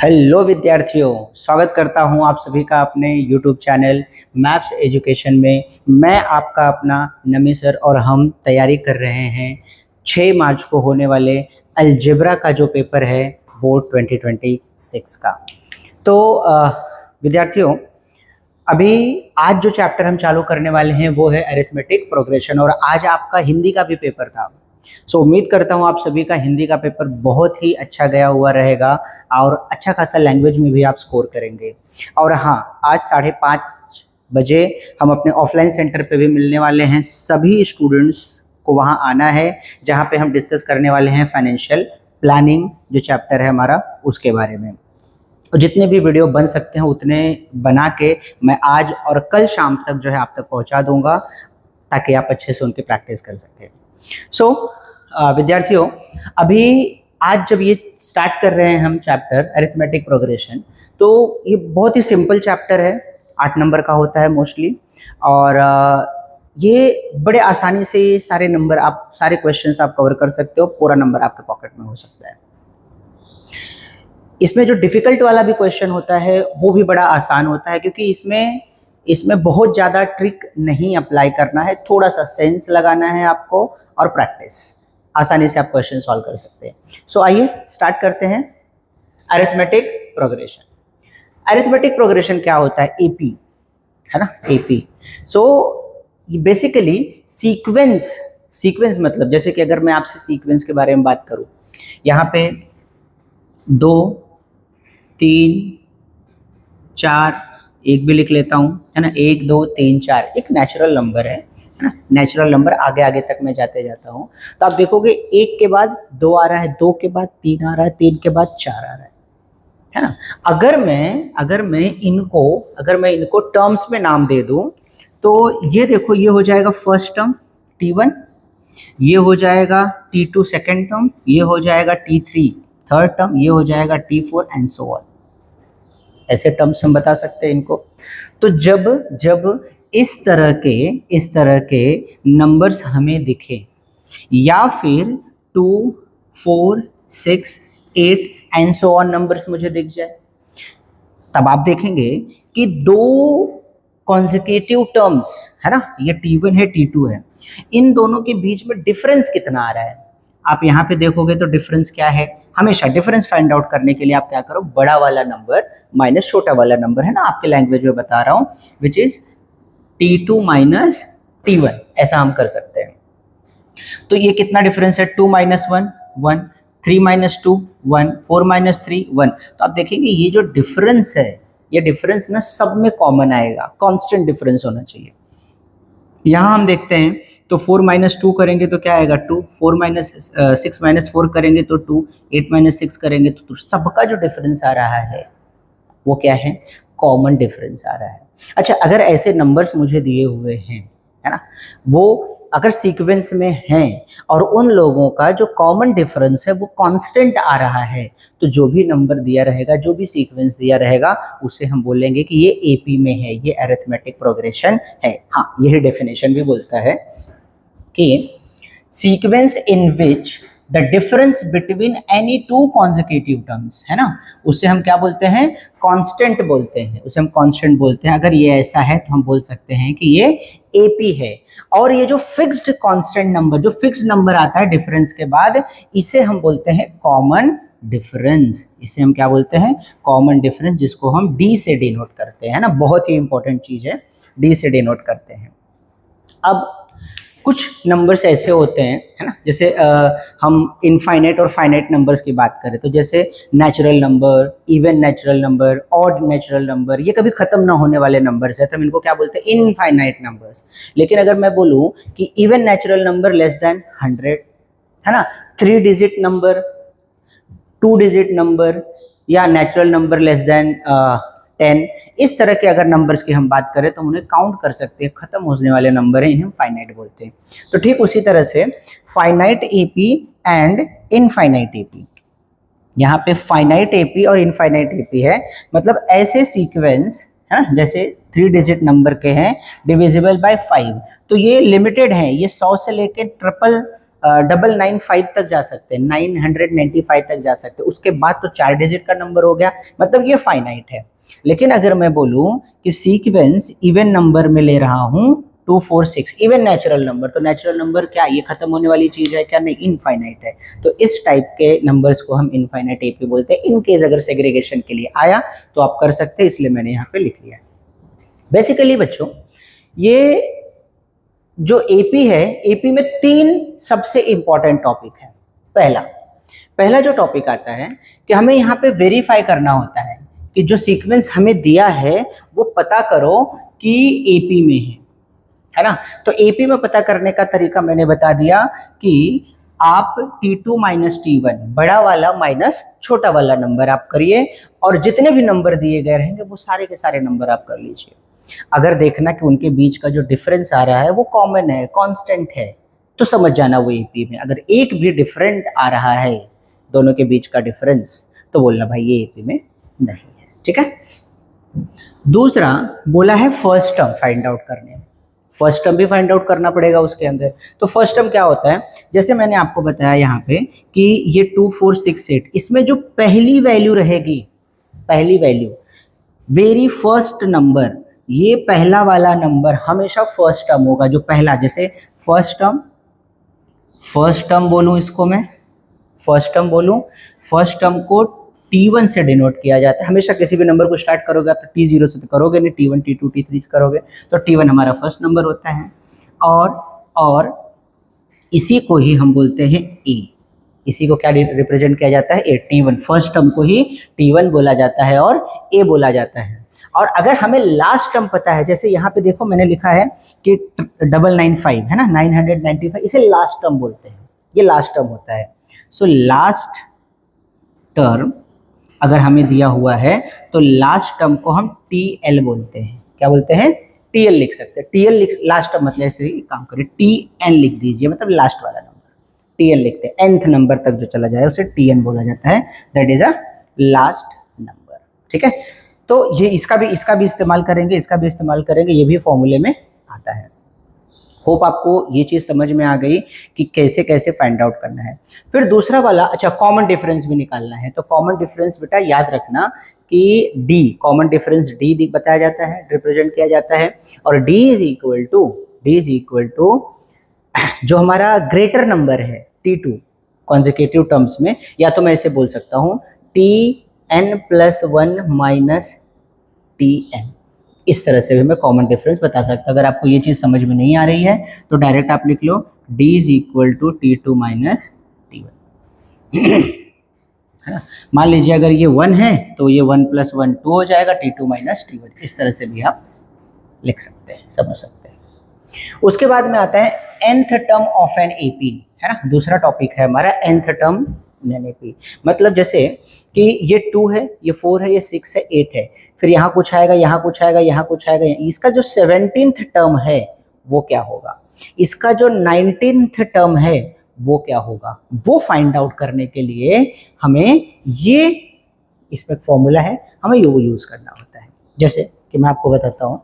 Hello विद्यार्थियों, स्वागत करता हूं आप सभी का अपने YouTube चैनल मैथ्स एजुकेशन में। मैं आपका अपना नमी सर और हम तैयारी कर रहे हैं 6 मार्च को होने वाले अलजेब्रा का जो पेपर है बोर्ड 2026 का। तो विद्यार्थियों, अभी आज जो चैप्टर हम चालू करने वाले हैं वो है अरिथमेटिक प्रोग्रेशन और आज आपका हिंदी का भी पेपर था। उम्मीद करता हूँ आप सभी का हिंदी का पेपर बहुत ही अच्छा गया हुआ रहेगा और अच्छा खासा लैंग्वेज में भी आप स्कोर करेंगे। और हाँ, आज 5:30 बजे हम अपने ऑफलाइन सेंटर पे भी मिलने वाले हैं। सभी स्टूडेंट्स को वहाँ आना है जहाँ पे हम डिस्कस करने वाले हैं फाइनेंशियल प्लानिंग जो चैप्टर है हमारा उसके बारे में। और जितने भी वीडियो बन सकते हैं उतने बना के मैं आज और कल शाम तक जो है आप तक पहुँचा दूँगा ताकि आप अच्छे से उनकी प्रैक्टिस कर सकें। विद्यार्थियों, अभी आज जब ये स्टार्ट कर रहे हैं हम चैप्टर अरिथमेटिक प्रोग्रेशन, तो ये बहुत ही सिंपल चैप्टर है, 8 नंबर का होता है मोस्टली। और ये बड़े आसानी से ये सारे नंबर आप सारे क्वेश्चंस आप कवर कर सकते हो, पूरा नंबर आपके पॉकेट में हो सकता है। इसमें जो डिफिकल्ट वाला भी क्वेश्चन होता है वो भी बड़ा आसान होता है, क्योंकि इसमें बहुत ज़्यादा ट्रिक नहीं अप्लाई करना है, थोड़ा सा सेंस लगाना है आपको और प्रैक्टिस, आसानी से आप क्वेश्चन सॉल्व कर सकते हैं। आइए स्टार्ट करते हैं अरिथमेटिक प्रोग्रेशन। अरिथमेटिक प्रोग्रेशन क्या होता है? एपी है ना, एपी। ये बेसिकली सीक्वेंस मतलब जैसे कि अगर मैं आपसे सीक्वेंस के बारे में बात करूं, यहाँ पे 2 3 4 एक भी लिख लेता हूँ, है ना, 1 2 3 4 एक नेचुरल नंबर है ना, नेचुरल नंबर आगे आगे तक मैं जाते जाता हूँ। तो आप देखोगे 1 के बाद 2 आ रहा है, 2 के बाद 3 आ रहा है, 3 के बाद 4 आ रहा है ना। अगर मैं इनको टर्म्स में नाम दे दूं तो ये देखो, ये हो जाएगा फर्स्ट टर्म T1, ये हो जाएगा T2 सेकेंड टर्म, ये हो जाएगा T3 थर्ड टर्म, ये हो जाएगा T4 एंड सो ऑन। ऐसे टर्म्स हम बता सकते हैं इनको। तो जब इस तरह के नंबर्स हमें दिखे या फिर 2 4 6 8 एंड सो ऑन नंबर्स मुझे दिख जाए, तब आप देखेंगे कि 2 कॉन्सेक्यूटिव टर्म्स है ना, ये T1 है T2 है, इन दोनों के बीच में डिफरेंस कितना आ रहा है आप यहाँ पे देखोगे। तो डिफरेंस क्या है? हमेशा डिफरेंस फाइंड आउट करने के लिए आप क्या करो, बड़ा वाला नंबर माइनस छोटा वाला नंबर, है ना, आपके लैंग्वेज में बता रहा हूँ, which is T2 minus T1, ऐसा हम कर सकते हैं। तो ये कितना डिफरेंस है? 2 माइनस 1 1, 3 माइनस 2 1, 4 माइनस 3 1। तो आप देखेंगे ये जो डिफरेंस है, ये डिफरेंस ना सब में कॉमन आएगा, कांस्टेंट डिफरेंस होना चाहिए। यहाँ हम देखते हैं तो 4 माइनस 2 करेंगे तो क्या आएगा 2, 6 माइनस 4 करेंगे तो 2, 8 माइनस 6 करेंगे तो 2। सबका जो डिफरेंस आ रहा है वो क्या है? कॉमन डिफरेंस आ रहा है। अच्छा, अगर ऐसे नंबर्स मुझे दिए हुए हैं, है ना, वो अगर सीक्वेंस में हैं और उन लोगों का जो कॉमन डिफरेंस है वो कांस्टेंट आ रहा है, तो जो भी नंबर दिया रहेगा, जो भी सीक्वेंस दिया रहेगा, उसे हम बोलेंगे कि ये एपी में है, ये अरिथमेटिक प्रोग्रेशन है। हाँ, यही डेफिनेशन भी बोलता है कि sequence in which the difference between any 2 consecutive terms, है ना, उसे हम क्या बोलते हैं? कांस्टेंट बोलते हैं, उसे हम कांस्टेंट बोलते हैं। अगर ये ऐसा है तो हम बोल सकते हैं कि ये एपी है। और ये जो फिक्स्ड कांस्टेंट नंबर, जो फिक्स्ड नंबर आता है डिफरेंस के बाद, इसे हम बोलते हैं कॉमन डिफरेंस। इसे हम क्या बोलते हैं? कॉमन डिफरेंस, जिसको हम डी से डिनोट करते हैं ना, बहुत ही इंपॉर्टेंट चीज है, डी से डिनोट करते हैं। अब कुछ नंबर्स ऐसे होते हैं, है ना, जैसे हम इनफाइनाइट और फाइनाइट नंबर्स की बात करें तो जैसे natural number, even natural number, odd natural number, ये कभी खत्म ना होने वाले नंबर्स है, तो हम इनको क्या बोलते हैं? Infinite numbers. लेकिन अगर मैं बोलूं कि even natural number less than 100, है ना, 3 डिजिट नंबर, 2 डिजिट नंबर, या नेचुरल नंबर लेस देन 10, इस तरह के अगर नंबर्स की हम बात करें तो हम उन्हें काउंट कर सकते हैं, खत्म होने वाले नंबर हैं, इन्हें फाइनाइट बोलते हैं। तो ठीक उसी तरह से finite AP and infinite AP, यहाँ पे फाइनाइट एपी और इनफाइनाइट एपी है, मतलब ऐसे सीक्वेंस, है ना, जैसे 3 डिजिट नंबर के हैं डिविजिबल बाय 5, तो ये लिमिटेड है, ये 100 से लेके ट्रिपल 995 तक जा सकते हैं, 995 तक जा सकते हैं, उसके बाद तो 4 डिजिट का नंबर हो गया, मतलब ये फाइनाइट है। लेकिन अगर मैं बोलूं कि सीक्वेंस इवन नंबर में ले रहा हूं 246, इवन नेचुरल नंबर, तो नेचुरल नंबर क्या ये खत्म होने वाली चीज है क्या? नहीं, इनफाइनाइट है। तो इस टाइप के नंबर्स को हम इनफाइनाइट एपी बोलते हैं। इन केस अगर सेग्रीगेशन के लिए आया तो आप कर सकते हैं, इसलिए मैंने यहाँ पे लिख लिया। बेसिकली बच्चों, ये जो एपी है, एपी में 3 सबसे इंपॉर्टेंट टॉपिक है। पहला जो टॉपिक आता है कि हमें यहाँ पे वेरीफाई करना होता है कि जो सीक्वेंस हमें दिया है वो पता करो कि एपी में है ना। तो एपी में पता करने का तरीका मैंने बता दिया कि आप T2 माइनस T1, बड़ा वाला माइनस छोटा वाला नंबर आप करिए, और जितने भी नंबर दिए गए रहेंगे वो सारे के सारे नंबर आप कर लीजिए। अगर देखना कि उनके बीच का जो डिफरेंस आ रहा है वो कॉमन है, कांस्टेंट है, तो समझ जाना वो एपी में। अगर एक भी डिफरेंट आ रहा है दोनों के बीच का डिफरेंस, तो बोलना भाई ये एपी में नहीं है। ठीक है। दूसरा बोला है फर्स्ट टर्म फाइंड आउट करने, फर्स्ट टर्म भी फाइंड आउट करना पड़ेगा उसके अंदर। तो फर्स्ट टर्म क्या होता है, जैसे मैंने आपको बताया यहाँ पे कि ये 2468, इसमें जो पहली वैल्यू रहेगी, पहली वैल्यू, वेरी फर्स्ट नंबर, ये पहला वाला नंबर हमेशा फर्स्ट टर्म होगा। जो पहला, जैसे फर्स्ट टर्म बोलूं, इसको मैं फर्स्ट टर्म बोलूं, फर्स्ट टर्म को T1 से डिनोट किया जाता है। हमेशा किसी भी नंबर को स्टार्ट करोगे आप तो T0 से तो करोगे नहीं, T1 T2 T3 से करोगे, तो T1 हमारा फर्स्ट नंबर होता है। और इसी को ही हम बोलते हैं A, इसी को क्या रिप्रेजेंट किया जाता है? A, T1, फर्स्ट टर्म को ही T1 बोला जाता है और A बोला जाता है। और अगर हमें लास्ट टर्म पता है, जैसे यहाँ पे देखो मैंने लिखा है कि 995 है ना, 995, इसे लास्ट टर्म बोलते हैं, ये लास्ट टर्म होता है। सो लास्ट टर्म अगर हमें दिया हुआ है तो लास्ट टर्म को हम TL बोलते हैं। क्या बोलते हैं? TL लिख सकते हैं। TL लिख, लास्ट टर्म मतलब ऐसे ही काम करें, TN लिख दीजिए, मतलब लास्ट वाला नंबर TN लिखते हैं। nth नंबर तक जो चला जाए उसे TN बोला जाता है, that is a last number. ठीक है। तो ये इसका भी इस्तेमाल करेंगे, इसका भी इस्तेमाल करेंगे, ये भी फॉर्मूले में आता है। होप आपको ये चीज समझ में आ गई कि कैसे कैसे फाइंड आउट करना है। फिर दूसरा वाला, अच्छा, कॉमन डिफरेंस भी निकालना है। तो कॉमन डिफरेंस बेटा याद रखना कि D, कॉमन डिफरेंस D बताया जाता है, रिप्रेजेंट किया जाता है। और D इज इक्वल टू जो हमारा ग्रेटर नंबर है T2 कॉन्जिक्यूटिव टर्म्स में, या तो मैं इसे बोल सकता हूँ Tn+1 माइनस Tn, इस तरह से भी मैं कॉमन डिफरेंस बता सकता हूँ। अगर आपको ये चीज़ समझ में नहीं आ रही है तो डायरेक्ट आप लिख लो D is equal to T2 minus T1 है ना। मान लीजिए अगर ये 1 है तो ये 1 + 1 2 हो जाएगा, T2 माइनस T1, इस तरह से भी आप लिख सकते हैं, समझ सकते हैं। उसके बाद में आता है nth term of an AP, है ना। दूसरा टॉपिक है हमारा nth टर्म इन एपी। मतलब जैसे कि ये 2 है, ये 4 है, ये 6 है, 8 है, फिर यहाँ कुछ आएगा, यहाँ कुछ आएगा, यहाँ कुछ आएगा, इसका जो 17th टर्म है वो क्या होगा, इसका जो 19th टर्म है वो क्या होगा, वो फाइंड आउट करने के लिए हमें ये, इसमें फॉर्मूला है, हमें ये यूज करना होता है। जैसे कि मैं आपको बताता हूँ,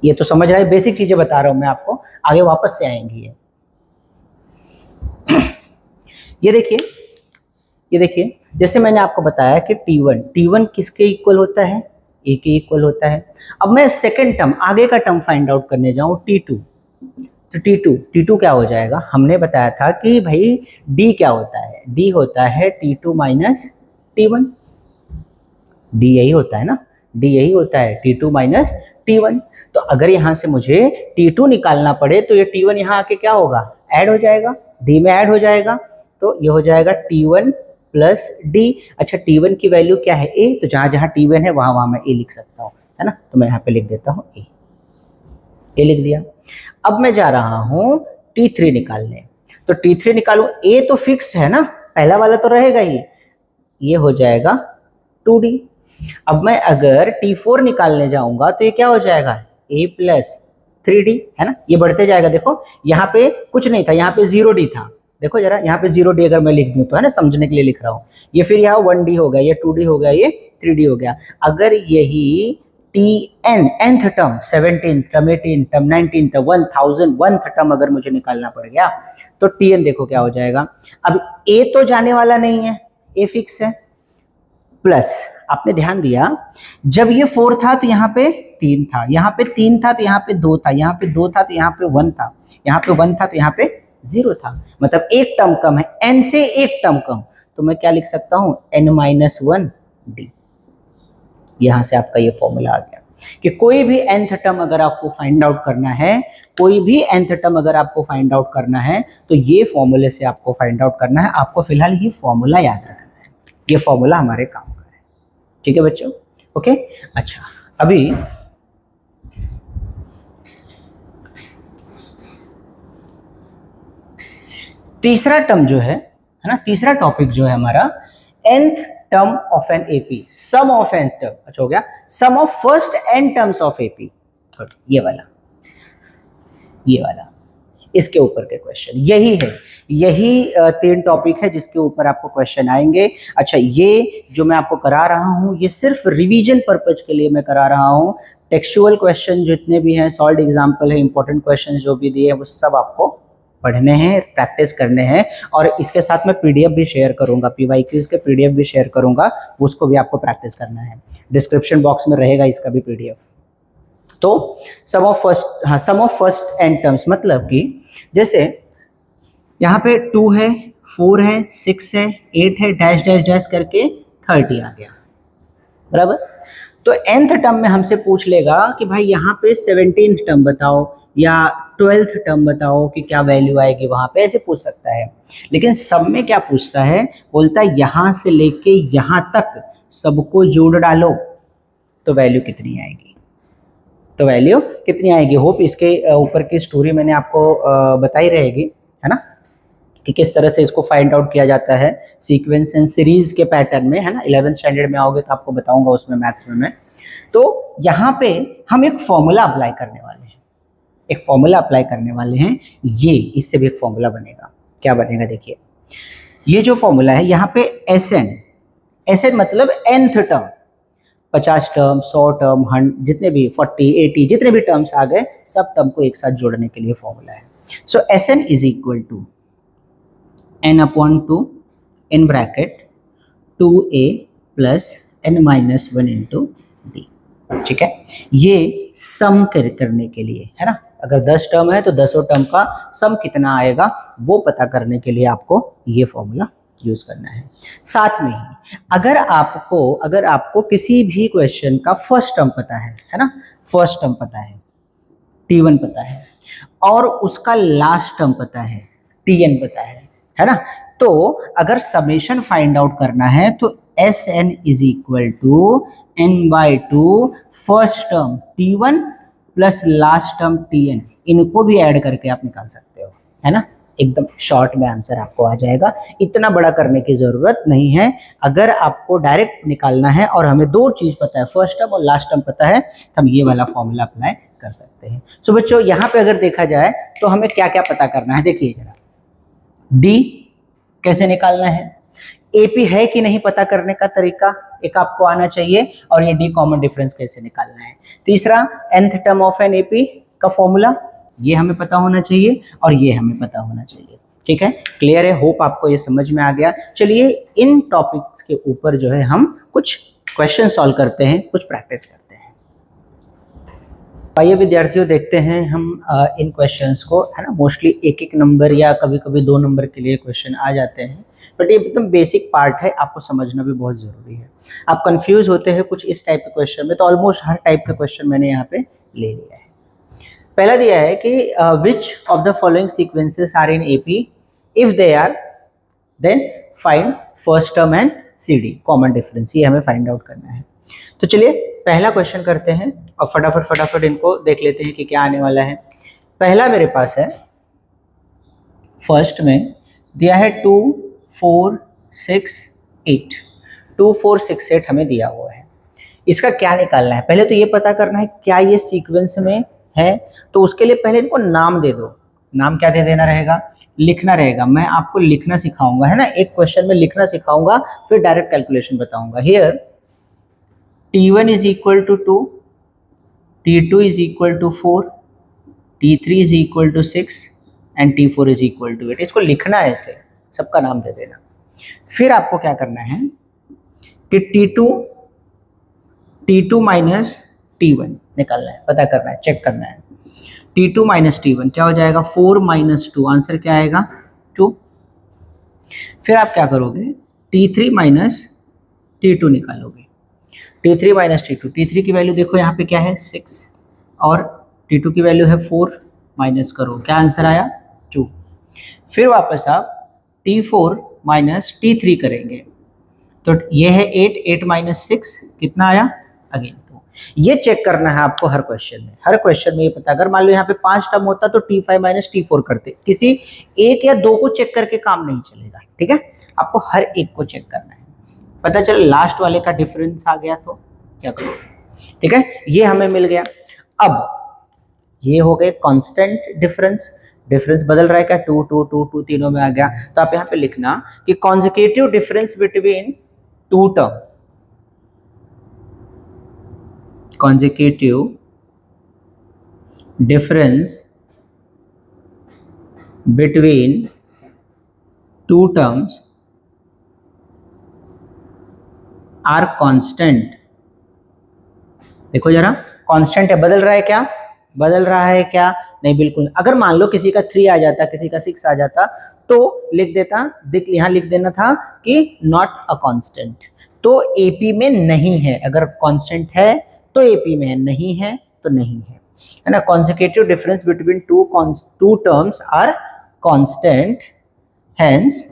ये तो समझ रहा है, बेसिक चीजें बता रहा हूं मैं आपको, आगे वापस से आएंगी ये देखिए जैसे मैंने आपको बताया कि T1 किसके इक्वल होता है? A के इक्वल होता है। अब मैं सेकंड टर्म, आगे का टर्म फाइंड आउट करने जाऊं T2, तो T2 क्या हो जाएगा? हमने बताया था कि भाई D क्या होता है? D होता है T2 माइनस T1, D यही होता है ना, D यही होता है T2 माइनस T1। तो अगर यहाँ से मुझे T2 निकालना पड़े तो ये T1 यहाँ आके क्या होगा? ऐड हो जाएगा, D में ऐड हो जाएगा, तो ये हो जाएगा T1 प्लस D। अच्छा, T1 की वैल्यू क्या है? A, तो जहाँ जहाँ T1 है वहाँ मैं A लिख सकता हूँ, है ना। तो मैं यहाँ पे लिख देता हूँ A लिख दिया। अब मैं जा रहा हूँ T3 निकालने, तो T3 निकालूं, A तो फिक्स है ना, पहला वाला तो रहेगा ही, ये हो जाएगा 2D। अब मैं अगर T4 निकालने जाऊंगा तो ये क्या हो जाएगा? A प्लस 3D, है ना। ये बढ़ते जाएगा, देखो यहाँ पे कुछ नहीं था, यहाँ पे 0D था, देखो जरा यहाँ पे 0D अगर मैं लिख दूं तो, है ना, समझने के लिए लिख रहा हूँ। ये फिर यहाँ 1D हो गया, ये 2D हो गया, ये 3D हो गया। अगर यही T N, nth term, 17th term, 18th term, 19th term, 1000 1th term अगर मुझे निकालना पड़ गया तो टी एन देखो क्या हो जाएगा। अब ए तो जाने वाला नहीं है, ए फिक्स है, प्लस आपने ध्यान दिया जब ये 4 था तो यहाँ पे 3 था, यहाँ पे 3 था तो यहाँ पे 2 था, यहाँ पे 2 था तो यहाँ पे 1 था, यहाँ पे 1 था तो यहाँ पे 0 था, मतलब एक टर्म कम है, n से एक टर्म कम, तो मैं क्या लिख सकता हूँ n-1 d। यहां से आपका ये फॉर्मूला आ गया कि कोई भी nth टर्म अगर आपको फाइंड आउट करना है, कोई भी nth टर्म अगर आपको फाइंड आउट करना है तो ये फॉर्मूले से आपको फाइंड आउट करना है। आपको फिलहाल ये फॉर्मूला याद रखना है, ये फॉर्मूला हमारे काम का है, ठीक है बच्चों, ओके। अच्छा, अभी तीसरा टर्म जो है ना, तीसरा टॉपिक जो है हमारा nth term of an AP, sum of n term, अच्छा हो गया, sum of first n terms of AP, ये वाला इसके ऊपर के क्वेश्चन यही है, यही 3 टॉपिक है जिसके ऊपर आपको क्वेश्चन आएंगे। अच्छा, ये जो मैं आपको करा रहा हूँ ये सिर्फ रिवीजन पर्पज के लिए मैं करा रहा हूँ। टेक्सचुअल क्वेश्चन जितने भी हैं, सॉल्व एग्जाम्पल है, इंपॉर्टेंट क्वेश्चन जो भी दिए वो सब आपको पढ़ने हैं, प्रैक्टिस करने हैं, और इसके साथ मैं पीडीएफ भी शेयर करूंगा, पीवाईक्यूज के पीडीएफ भी शेयर करूंगा, उसको भी आपको प्रैक्टिस करना है, डिस्क्रिप्शन बॉक्स में रहेगा इसका भी पीडीएफ। तो सम ऑफ फर्स्ट n टर्म्स मतलब कि जैसे यहाँ पे 2 है, 4 है, 6 है, 8 है, डैश डैश डैश करके 30 आ गया, बराबर। तो nth टर्म में हमसे पूछ लेगा कि भाई यहाँ पे 17th टर्म बताओ या 12th टर्म बताओ कि क्या वैल्यू आएगी वहां पे, ऐसे पूछ सकता है। लेकिन सब में क्या पूछता है, बोलता है यहां से लेके यहां तक सबको जोड़ डालो तो वैल्यू कितनी आएगी, तो वैल्यू कितनी आएगी। होप इसके ऊपर की स्टोरी मैंने आपको बताई रहेगी, है ना, कि किस तरह से इसको फाइंड आउट किया जाता है सीक्वेंस एंड सीरीज के पैटर्न में, है ना। 11th स्टैंडर्ड में आओगे तो आपको बताऊंगा उसमें, मैथ्स में मैं। तो यहाँ पे हम एक फॉर्मूला अप्लाई करने वाले हैं, एक फॉर्मूला अप्लाई करने वाले हैं, ये इससे भी एक फॉर्मूला बनेगा। क्या बनेगा देखिए, ये जो फॉर्मूला है यहाँ पे एसएन मतलब nth टर्म, 50 टर्म, 100 टर्म, 100 जितने भी 40, 80 जितने भी टर्म्स आ गए सब टर्म को एक साथ जोड़ने के लिए फॉर्मूला है। So SN is equal to n/2 in bracket 2a plus n-1 into d, ठीक है। ये सम करने के लिए, है ना, अगर 10 टर्म है तो 10 टर्म का सम कितना आएगा वो पता करने के लिए आपको ये फॉर्मूला यूज करना है। साथ में ही अगर आपको किसी भी क्वेश्चन का फर्स्ट टर्म पता है ना, फर्स्ट टर्म पता है, t1 पता है, और उसका लास्ट टर्म पता है, tn पता है ना, तो अगर समेशन फाइंड आउट करना है तो Sn is equal to n/2 first term t1 plus last term tn, इनको भी ऐड करके आप निकाल सकते हो, है ना। एकदम शॉर्ट में आंसर आपको आ जाएगा, इतना बड़ा करने की जरूरत नहीं है। अगर आपको डायरेक्ट निकालना है और हमें 2 चीज पता है, फर्स्ट टर्म और लास्ट टर्म पता है, तो हम ये वाला फॉर्मूला अप्लाई कर सकते हैं। सो बच्चों यहाँ पे अगर देखा जाए तो हमें क्या क्या पता करना है, देखिए जरा, डी कैसे निकालना है, एपी है कि नहीं पता करने का तरीका एक आपको आना चाहिए, और ये डी कॉमन डिफरेंस कैसे निकालना है। तीसरा nth term of an AP का फॉर्मूला, ये हमें पता होना चाहिए और ये हमें पता होना चाहिए, ठीक है। क्लियर है, होप आपको ये समझ में आ गया। चलिए इन टॉपिक्स के ऊपर जो है हम कुछ क्वेश्चन सॉल्व करते हैं, कुछ प्रैक्टिस करते हैं। आइए विद्यार्थियों देखते हैं हम इन क्वेश्चंस को, है ना। मोस्टली 1-1 नंबर या कभी कभी 2 नंबर के लिए क्वेश्चन आ जाते हैं, बट ये एकदम बेसिक पार्ट है, आपको समझना भी बहुत ज़रूरी है। आप कंफ्यूज होते हैं कुछ इस टाइप के क्वेश्चन में, तो ऑलमोस्ट हर टाइप का क्वेश्चन मैंने यहाँ पे ले लिया है। पहला दिया है कि which of the following sequences are in AP, if they are then find first term and CD common difference, ये हमें फाइंड आउट करना है। तो चलिए पहला क्वेश्चन करते हैं और फटाफट इनको देख लेते हैं कि क्या आने वाला है। पहला मेरे पास है, फर्स्ट में दिया है 2 4 6 8, 2 4 6 8 हमें दिया हुआ है। इसका क्या निकालना है, पहले तो ये पता करना है क्या ये सीक्वेंस में है, तो उसके लिए पहले इनको नाम दे दो। नाम क्या दे देना रहेगा, लिखना रहेगा। मैं आपको लिखना सिखाऊंगा, है ना, एक क्वेश्चन में लिखना सिखाऊंगा, फिर डायरेक्ट कैलकुलेशन बताऊंगा। Here t1 is equal to 2, T2 is equal to 4, T3 is equal to 6 and T4 is equal to 8। इसको लिखना है, ऐसे सबका नाम दे देना। फिर आपको क्या करना है कि T2 माइनस T1 निकालना है, पता करना है, चेक करना है। T2 माइनस T1 क्या हो जाएगा, 4 माइनस 2, आंसर क्या आएगा 2। फिर आप क्या करोगे, T3 माइनस T2 निकालोगे। T3 माइनस T2, T3 की वैल्यू देखो यहाँ पे क्या है 6 और T2 की वैल्यू है 4, माइनस करो, क्या आंसर आया 2। फिर वापस आप T4 माइनस T3 करेंगे, तो ये है 8, 8 माइनस 6 कितना आया, अगेन 2। ये चेक करना है आपको हर क्वेश्चन में, हर क्वेश्चन में ये पता। अगर मान लो यहाँ पे 5 टर्म होता तो T5 माइनस T4 करते, किसी एक या दो को चेक करके काम नहीं चलेगा, ठीक है, आपको हर एक को चेक करना है। पता चल लास्ट वाले का डिफरेंस आ गया तो क्या करोगे, ठीक है, ये हमें मिल गया। अब ये हो गए कांस्टेंट डिफरेंस, डिफरेंस बदल रहा है क्या, 2 2 2 2 तीनों में आ गया। तो आप यहाँ पे लिखना कि consecutive difference between to term, consecutive difference between two terms are constant। देखो जरा, कांस्टेंट है, बदल रहा है क्या, बदल रहा है क्या, नहीं बिल्कुल। अगर मान लो किसी का 3 आ जाता, किसी का 6 आ जाता तो लिख देता, यहाँ लिख देना था कि नॉट अ कांस्टेंट, तो एपी में नहीं है। अगर कांस्टेंट है तो एपी में है, नहीं है तो नहीं है ना। Consecutive difference between two terms are constant, hence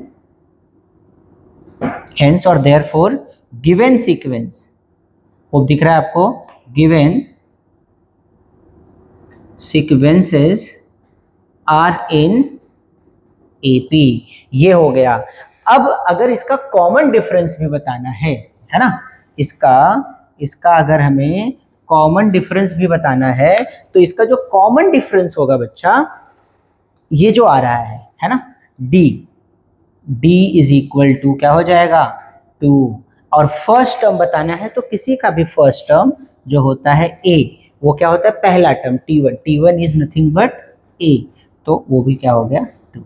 और देयरफॉर गिवन सीक्वेंस, वो दिख रहा है आपको, given sequences are in AP, ये हो गया। अब अगर इसका कॉमन डिफरेंस भी बताना है ना, इसका अगर हमें कॉमन डिफरेंस भी बताना है तो इसका जो कॉमन डिफरेंस होगा बच्चा, ये जो आ रहा है ना, d इज इक्वल टू क्या हो जाएगा 2। और फर्स्ट टर्म बताना है तो किसी का भी फर्स्ट टर्म जो होता है a, वो क्या होता है पहला term T1 is nothing but a, तो वो भी क्या हो गया 2।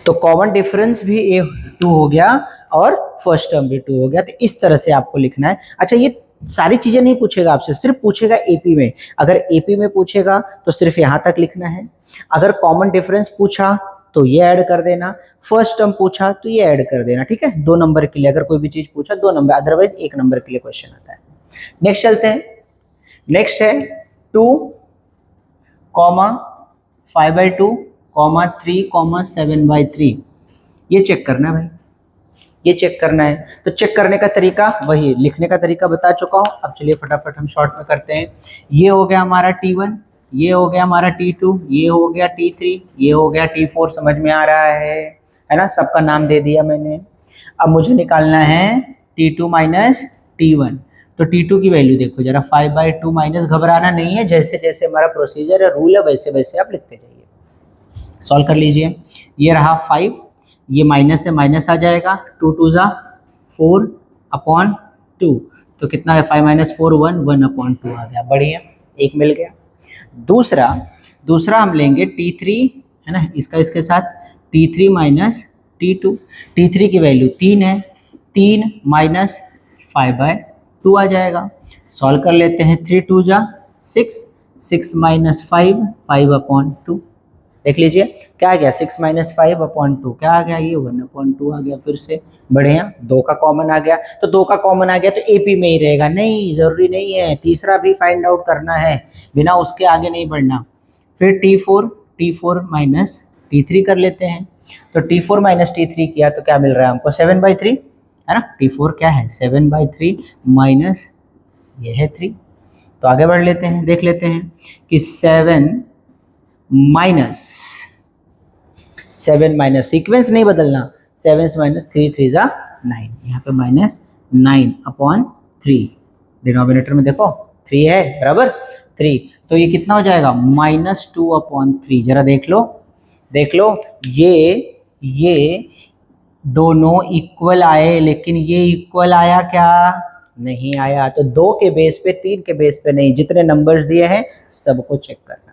तो कॉमन डिफरेंस भी a2 हो गया और फर्स्ट टर्म भी 2 हो गया। तो इस तरह से आपको लिखना है। अच्छा, ये सारी चीजें नहीं पूछेगा आपसे, सिर्फ पूछेगा एपी में। अगर एपी में पूछेगा तो सिर्फ यहां तक लिखना है। अगर कॉमन डिफरेंस पूछा तो ये ऐड कर देना, फर्स्ट टर्म पूछा तो ये ऐड कर देना, ठीक है। 2 नंबर के लिए अगर कोई भी चीज पूछा 2 नंबर, अदरवाइज 1 नंबर के लिए क्वेश्चन आता है। नेक्स्ट चलते हैं, नेक्स्ट है 2, 5/2, 3, 7/3। ये चेक करना है भाई, ये चेक करना है। तो चेक करने का तरीका वही, लिखने का तरीका बता चुका हूं। अब चलिए फटाफट हम शॉर्ट में करते हैं। ये हो गया हमारा T1, ये हो गया हमारा T2, ये हो गया T3, ये हो गया T4, समझ में आ रहा है ना, सबका नाम दे दिया मैंने। अब मुझे निकालना है T2 माइनस T1। तो T2 की वैल्यू देखो जरा, 5/2 माइनस, घबराना नहीं है, जैसे जैसे हमारा प्रोसीजर है, रूल है, वैसे वैसे आप लिखते जाइए। सॉल्व कर लीजिए। ये रहा 5, ये माइनस है, माइनस आ जाएगा, 2 2 जा 4/2, तो कितना है 5 माइनस 4 1, 1/2 आ गया, बढ़िया, एक मिल गया। दूसरा हम लेंगे T3, है ना, इसके साथ T3 माइनस T2। T3 की वैल्यू 3 है, 3 माइनस 5/2 आ जाएगा। सॉल्व कर लेते हैं, 3 2 जा 6, 6 माइनस 5, 5/2, देख लीजिए क्या आ गया, 6 माइनस 5/2 क्या आ गया, ये 1/2 आ गया। फिर से बढ़िया, 2 का कॉमन आ गया, तो 2 का कॉमन आ गया तो एपी में ही रहेगा, नहीं जरूरी नहीं है, तीसरा भी फाइंड आउट करना है, बिना उसके आगे नहीं बढ़ना। फिर T4 माइनस T3 कर लेते हैं। तो T4 माइनस T3 किया तो क्या मिल रहा है हमको, 7/3, है ना। T4 क्या है 7/3 माइनस ये है 3। तो आगे बढ़ लेते हैं, देख लेते हैं कि 7 माइनस सीक्वेंस नहीं बदलना, 7 माइनस 3 3 जा 9, यहाँ पे माइनस 9/3, डिनोमिनेटर में देखो 3 है बराबर 3, तो ये कितना हो जाएगा -2/3। जरा देख लो ये दोनों इक्वल आए, लेकिन ये इक्वल आया क्या, नहीं आया, तो 2 के बेस पे, 3 के बेस पे नहीं, जितने नंबर्स दिए हैं सबको चेक करना।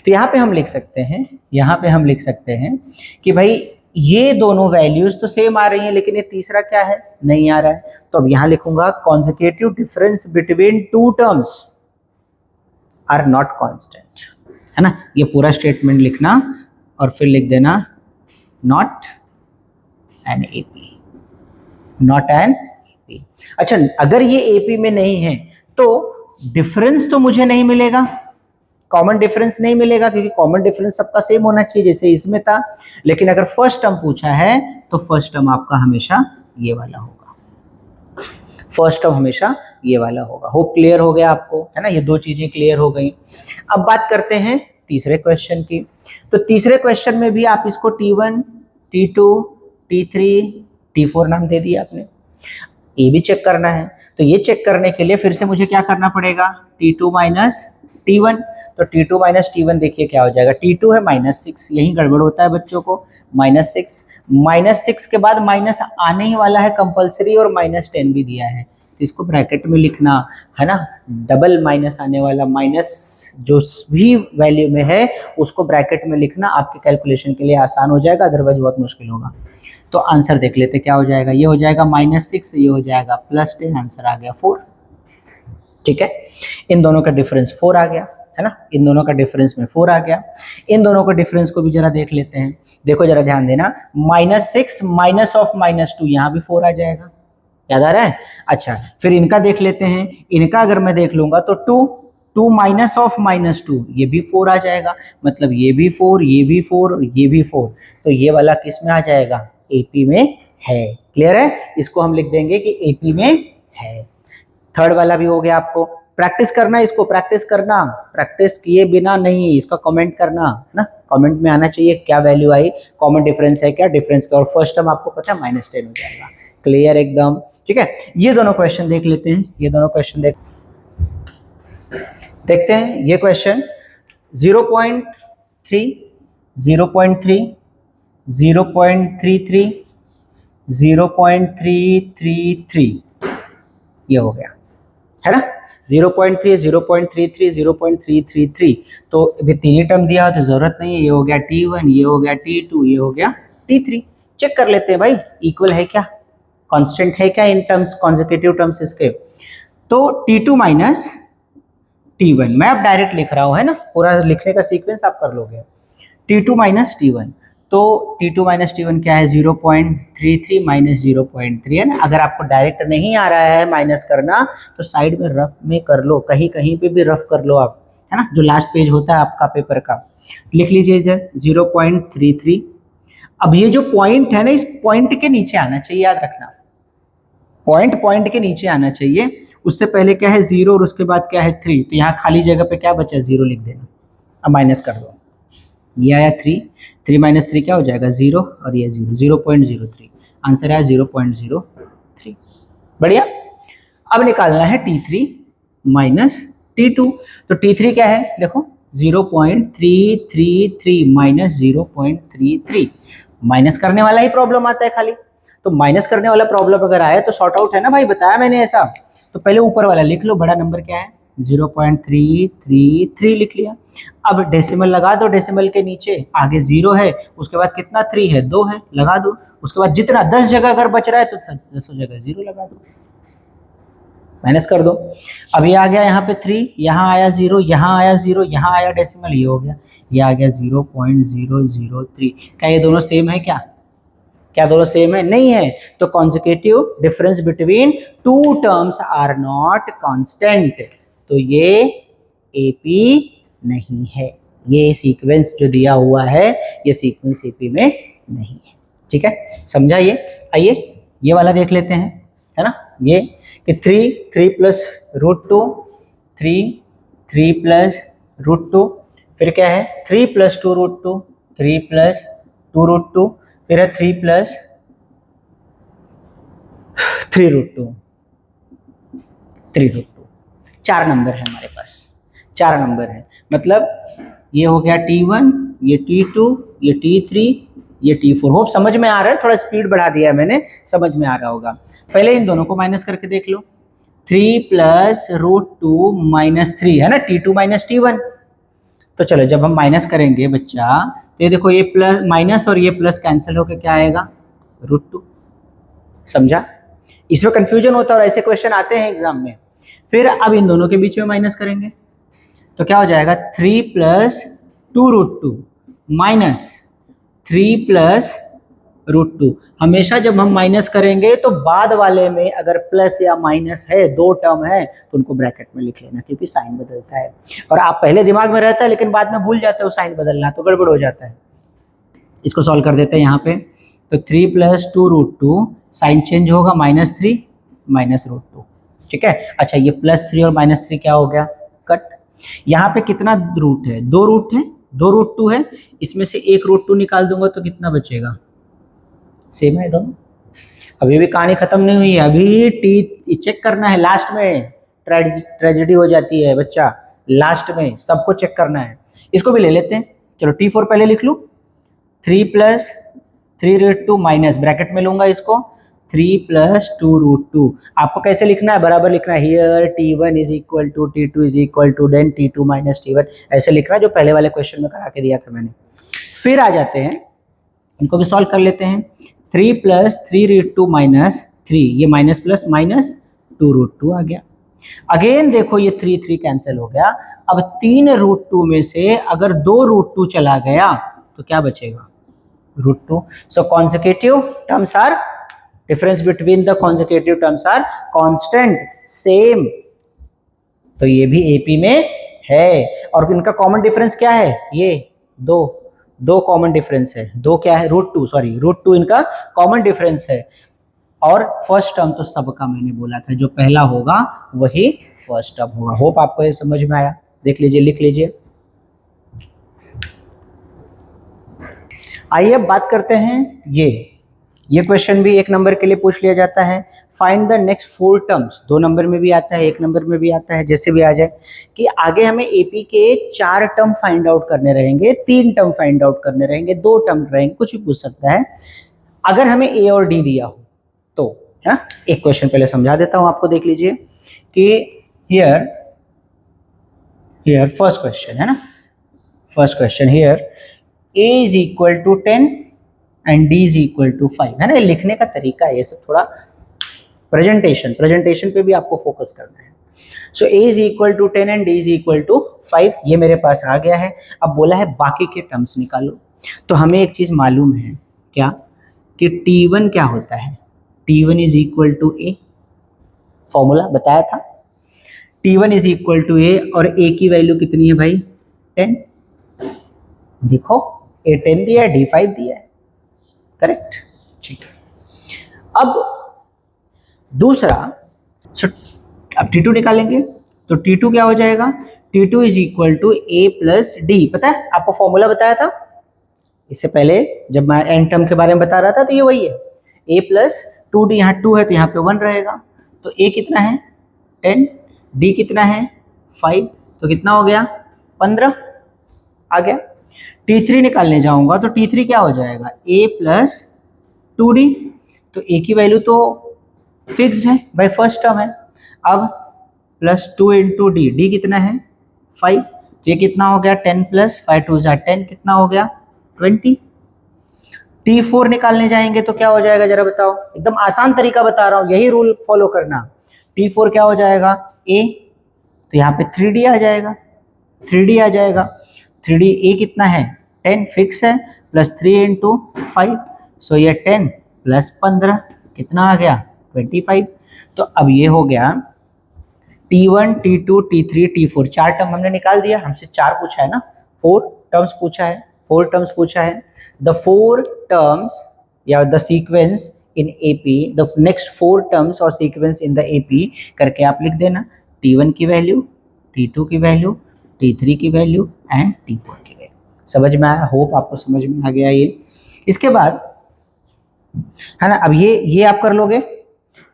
तो यहाँ पे हम लिख सकते हैं, यहाँ पे हम लिख सकते हैं कि भाई ये दोनों वैल्यूज तो सेम आ रही हैं, लेकिन ये तीसरा क्या है, नहीं आ रहा है। तो अब यहाँ लिखूंगा consecutive difference between two terms are not constant, है ना। ये पूरा स्टेटमेंट लिखना और फिर लिख देना not an AP, not an AP. अच्छा, अगर ये एपी में नहीं है तो डिफरेंस तो मुझे नहीं मिलेगा, कॉमन डिफरेंस नहीं मिलेगा, क्योंकि कॉमन डिफरेंस सबका सेम होना चाहिए जैसे इसमें था। लेकिन अगर फर्स्ट टर्म पूछा है तो फर्स्ट टर्म आपका हमेशा ये वाला होगा, फर्स्ट टर्म हमेशा ये वाला होगा। होप क्लियर हो गया आपको, है ना, ये दो चीजें क्लियर हो गई। अब बात करते हैं तीसरे क्वेश्चन की। तो तीसरे क्वेश्चन में भी आप इसको T1, T2, T3, T4 नाम दे दिया आपने। ये भी चेक करना है, तो ये चेक करने के लिए फिर से मुझे क्या करना पड़ेगा, T2 माइनस T1। तो T2 माइनस T1 देखिए क्या हो जाएगा, T2 है -6, यही गड़बड़ होता है बच्चों को, -6 के बाद माइनस आने ही वाला है कंपलसरी, और -10 भी दिया है, तो इसको ब्रैकेट में लिखना है ना। डबल माइनस आने वाला, माइनस जो भी वैल्यू में है उसको ब्रैकेट में लिखना, आपके कैलकुलेशन के लिए आसान हो जाएगा, अदरवाइज बहुत मुश्किल होगा। तो आंसर देख लेते क्या हो जाएगा, ये हो जाएगा -6, ये हो जाएगा +10, आंसर आ गया 4। ठीक है, इन दोनों का डिफरेंस 4 आ गया, है ना, इन दोनों का डिफरेंस में 4 आ गया। इन दोनों का डिफरेंस को भी जरा देख लेते हैं, देखो जरा ध्यान देना, -6 माइनस ऑफ -2, यहाँ भी 4 आ जाएगा, याद आ रहा है। अच्छा, फिर इनका देख लेते हैं, इनका अगर मैं देख लूंगा तो 2 माइनस ऑफ -2, ये भी 4 आ जाएगा, मतलब ये भी 4, ये भी 4 और ये भी 4, तो ये वाला किस में आ जाएगा, एपी में है। क्लियर है, इसको हम लिख देंगे कि एपी में है। थर्ड वाला भी हो गया, आपको प्रैक्टिस करना, इसको प्रैक्टिस करना, प्रैक्टिस किए बिना नहीं, इसका कमेंट करना, है ना, कमेंट में आना चाहिए क्या वैल्यू आई, कॉमन डिफरेंस है क्या, डिफरेंस का, और फर्स्ट टर्म आपको पता है -10 हो जाएगा। क्लियर एकदम, ठीक है। ये दोनों क्वेश्चन देख लेते हैं, ये दोनों क्वेश्चन देखते हैं। ये क्वेश्चन 0.3, 0.3, 0.33, 0.333, ये हो गया, है ना, 0.3, 0.33, 0.333, तो अभी 3 ही टर्म दिया तो जरूरत नहीं है, ये हो गया T1, ये हो गया T2, ये हो गया T3। चेक कर लेते हैं भाई, इक्वल है क्या, कांस्टेंट है क्या इन टर्म्स, कॉन्सेक्यूटिव टर्म्स इसके। तो T2 माइनस T1, मैं अब डायरेक्ट लिख रहा हूं, है ना, पूरा लिखने का सीक्वेंस आप कर लोगे। T2 माइनस T1, तो T2 माइनस T1 क्या है, 0.33 माइनस 0.3, है ना। अगर आपको डायरेक्ट नहीं आ रहा है माइनस करना तो साइड में रफ में कर लो, कहीं कहीं पे भी रफ कर लो आप, है ना, जो लास्ट पेज होता है आपका पेपर का, लिख लीजिए इधर 0.33। अब ये जो पॉइंट है ना, इस पॉइंट के नीचे आना चाहिए, याद रखना, पॉइंट के नीचे आना चाहिए। उससे पहले क्या है 0 और उसके बाद क्या है 3, तो यहाँ खाली जगह पे क्या बचा, 0 लिख देना। अब माइनस कर दो, ये आया 3 माइनस 3 क्या हो जाएगा 0, और ये 0.03, आंसर आया 0.03। बढ़िया। अब निकालना है T3 माइनस T2, तो T3 क्या है देखो, 0.333 माइनस 0.33, माइनस करने वाला ही प्रॉब्लम आता है खाली। तो माइनस करने वाला प्रॉब्लम अगर आया तो शॉर्ट आउट है ना भाई, बताया मैंने ऐसा। तो पहले ऊपर वाला लिख लो, बड़ा नंबर क्या है 0.333 लिख लिया। अब डेसिमल लगा दो, डेसिमल के नीचे आगे 0 है, उसके बाद कितना 3 है, 2 है, लगा दो। उसके बाद जितना 10 जगह अगर बच रहा है तो 10 जगह 0 लगा दो, माइनस कर दो। अब ये आ गया यहाँ पे 3, यहाँ आया 0, यहाँ आया 0, यहाँ आया डेसिमल, ये हो गया, ये आ गया 0.003। क्या ये दोनों सेम है क्या, क्या दोनों सेम है, नहीं है। तो consecutive difference between two terms are not constant, तो ये एपी नहीं है, ये सीक्वेंस जो दिया हुआ है ये सीक्वेंस एपी में नहीं है। ठीक है, समझा ये। आइए ये वाला देख लेते हैं, है ना, ये कि 3 प्लस √2, 3 प्लस √2, फिर क्या है 3 प्लस 2√2, 3 प्लस 2√2, फिर है 3 प्लस 3√2, 3√2। 4 नंबर है हमारे पास, 4 नंबर है, मतलब ये हो गया T1, ये T2, ये T3, ये T4। होप समझ में आ रहा है, थोड़ा स्पीड बढ़ा दिया मैंने, समझ में आ रहा होगा। पहले इन दोनों को माइनस करके देख लो, 3 प्लस रूट टू माइनस 3 है ना, T2 माइनस T1। तो चलो जब हम माइनस करेंगे बच्चा, तो ये देखो ये प्लस माइनस और ये प्लस कैंसिल होकर क्या आएगा, रूट टू। समझा? इसमें कंफ्यूजन होता है और ऐसे क्वेश्चन आते हैं एग्जाम में। फिर अब इन दोनों के बीच में माइनस करेंगे तो क्या हो जाएगा, 3 plus two root two minus 3 plus root two. हमेशा जब हम माइनस करेंगे तो बाद वाले में अगर प्लस या माइनस है, दो टर्म है, तो उनको ब्रैकेट में लिख लेना, क्योंकि साइन बदलता है। और आप पहले दिमाग में रहता है लेकिन बाद में भूल जाते हो साइन बदलना, तो गड़बड़ हो जाता है। इसको सॉल्व कर देते हैं यहाँ पे। तो 3 plus two root two, sign change होगा, -3 माइनस रूट टू। ठीक है। अच्छा ये +3 और -3 क्या हो गया, कट। यहाँ पे कितना रूट है, 2 रूट है, 2 रूट टू है, इसमें से एक रूट टू निकाल दूंगा तो कितना बचेगा, सेम है दोनों। अभी भी कहानी खत्म नहीं हुई है, अभी टी चेक करना है, लास्ट में ट्रेजेडी हो जाती है बच्चा, लास्ट में सबको चेक करना है। इसको भी ले लेते हैं, चलो T4 पहले लिख लूँ, 3 plus 3 root two minus, bracket में लूंगा इसको, 3 प्लस 2 रूट टू। आपको कैसे लिखना है, बराबर लिखना है, here T1 is equal to T2 is equal to then T2 minus T1, ऐसे लिखना जो पहले वाले क्वेश्चन में करा के दिया था मैंने। फिर आ जाते हैं, इनको भी सॉल्व कर लेते हैं। 3 प्लस 3 रूट टू माइनस 3, ये minus plus minus 2 root two आ गया। अगेन देखो ये 3 कैंसिल हो गया। अब 3 रूट टू में से अगर 2 रूट टू चला गया तो क्या बचेगा, root two. So consecutive terms are, difference between the consecutive terms are constant, same. तो ये भी एपी में है। और इनका कॉमन डिफरेंस क्या है, ये दो कॉमन डिफरेंस है, दो क्या है, रूट टू इनका कॉमन डिफरेंस है। और फर्स्ट टर्म तो सबका मैंने बोला था, जो पहला होगा वही फर्स्ट टर्म होगा। होप आपको ये समझ में आया, देख लीजिए, लिख लीजिए। आइए अब बात करते हैं, ये क्वेश्चन भी 1 नंबर के लिए पूछ लिया जाता है। Find the next 4 terms, 2 number में भी आता है, 1 नंबर में भी आता है, जैसे भी आ जाए। कि आगे हमें एपी के 4 टर्म फाइंड आउट करने रहेंगे, 3 टर्म फाइंड आउट करने रहेंगे, 2 टर्म रहेंगे, कुछ भी पूछ सकता है। अगर हमें ए और डी दिया हो तो, है ना, एक क्वेश्चन पहले समझा देता हूं आपको, देख लीजिए कि हियर फर्स्ट क्वेश्चन है ना, first question here a is equal to 10 and d is equal to 5, है ना। लिखने का तरीका है ये सब, थोड़ा प्रेजेंटेशन पे भी आपको फोकस करना है। So a is equal to 10 and d is equal to 5, ये मेरे पास आ गया है। अब बोला है बाकी के टर्म्स निकालो। तो हमें एक चीज मालूम है, क्या, कि T1 क्या होता है, T1 is equal to a, formula बताया था, T1 is equal to a, और a की वैल्यू कितनी है भाई, 10। देखो a 10 दिया है, d 5 दिया है, करेक्ट, ठीक है। अब दूसरा, अब T2 निकालेंगे तो T2 क्या हो जाएगा, T2 is equal to a plus D. पता है आपको फॉर्मूला बताया था इससे पहले, जब मैं एन टर्म के बारे में बता रहा था, तो ये वही है, a प्लस 2d, यहाँ 2 है तो यहाँ पे 1 रहेगा, तो a कितना है 10, d कितना है 5, तो कितना हो गया 15 आ गया। T3 निकालने जाऊंगा तो T3 क्या हो जाएगा, a प्लस 2d, तो a की वैल्यू तो फिक्स्ड है भाई, फर्स्ट टर्म है। अब प्लस 2 इंटू डी, डी कितना है 5, तो ये कितना हो गया 10 प्लस 5 2 10, कितना हो गया 20। T4 निकालने जाएंगे तो क्या हो जाएगा, जरा बताओ, एकदम आसान तरीका बता रहा हूं, यही रूल फॉलो करना। T4 क्या हो जाएगा a, तो यहाँ पे 3d आ जाएगा, 3d आ जाएगा, 3d a कितना है 10 फिक्स है, प्लस 3 इंटू 5, सो ये 10 प्लस 15 कितना आ गया 25। तो अब ये हो गया T1 T2 T3 T4, 4 term हमने निकाल दिया, हमसे 4 पूछा है ना, 4 टर्म्स पूछा है, 4 टर्म्स पूछा है। द 4 टर्म्स या the sequence in AP, the next 4 terms और सीक्वेंस इन द AP करके आप लिख देना, T1 की वैल्यू, T2 की वैल्यू, T3 की वैल्यू एंड T4 की वैल्यू। समझ में आया, होप आपको समझ में आ गया ये। इसके बाद है ना, अब ये आप कर लोगे,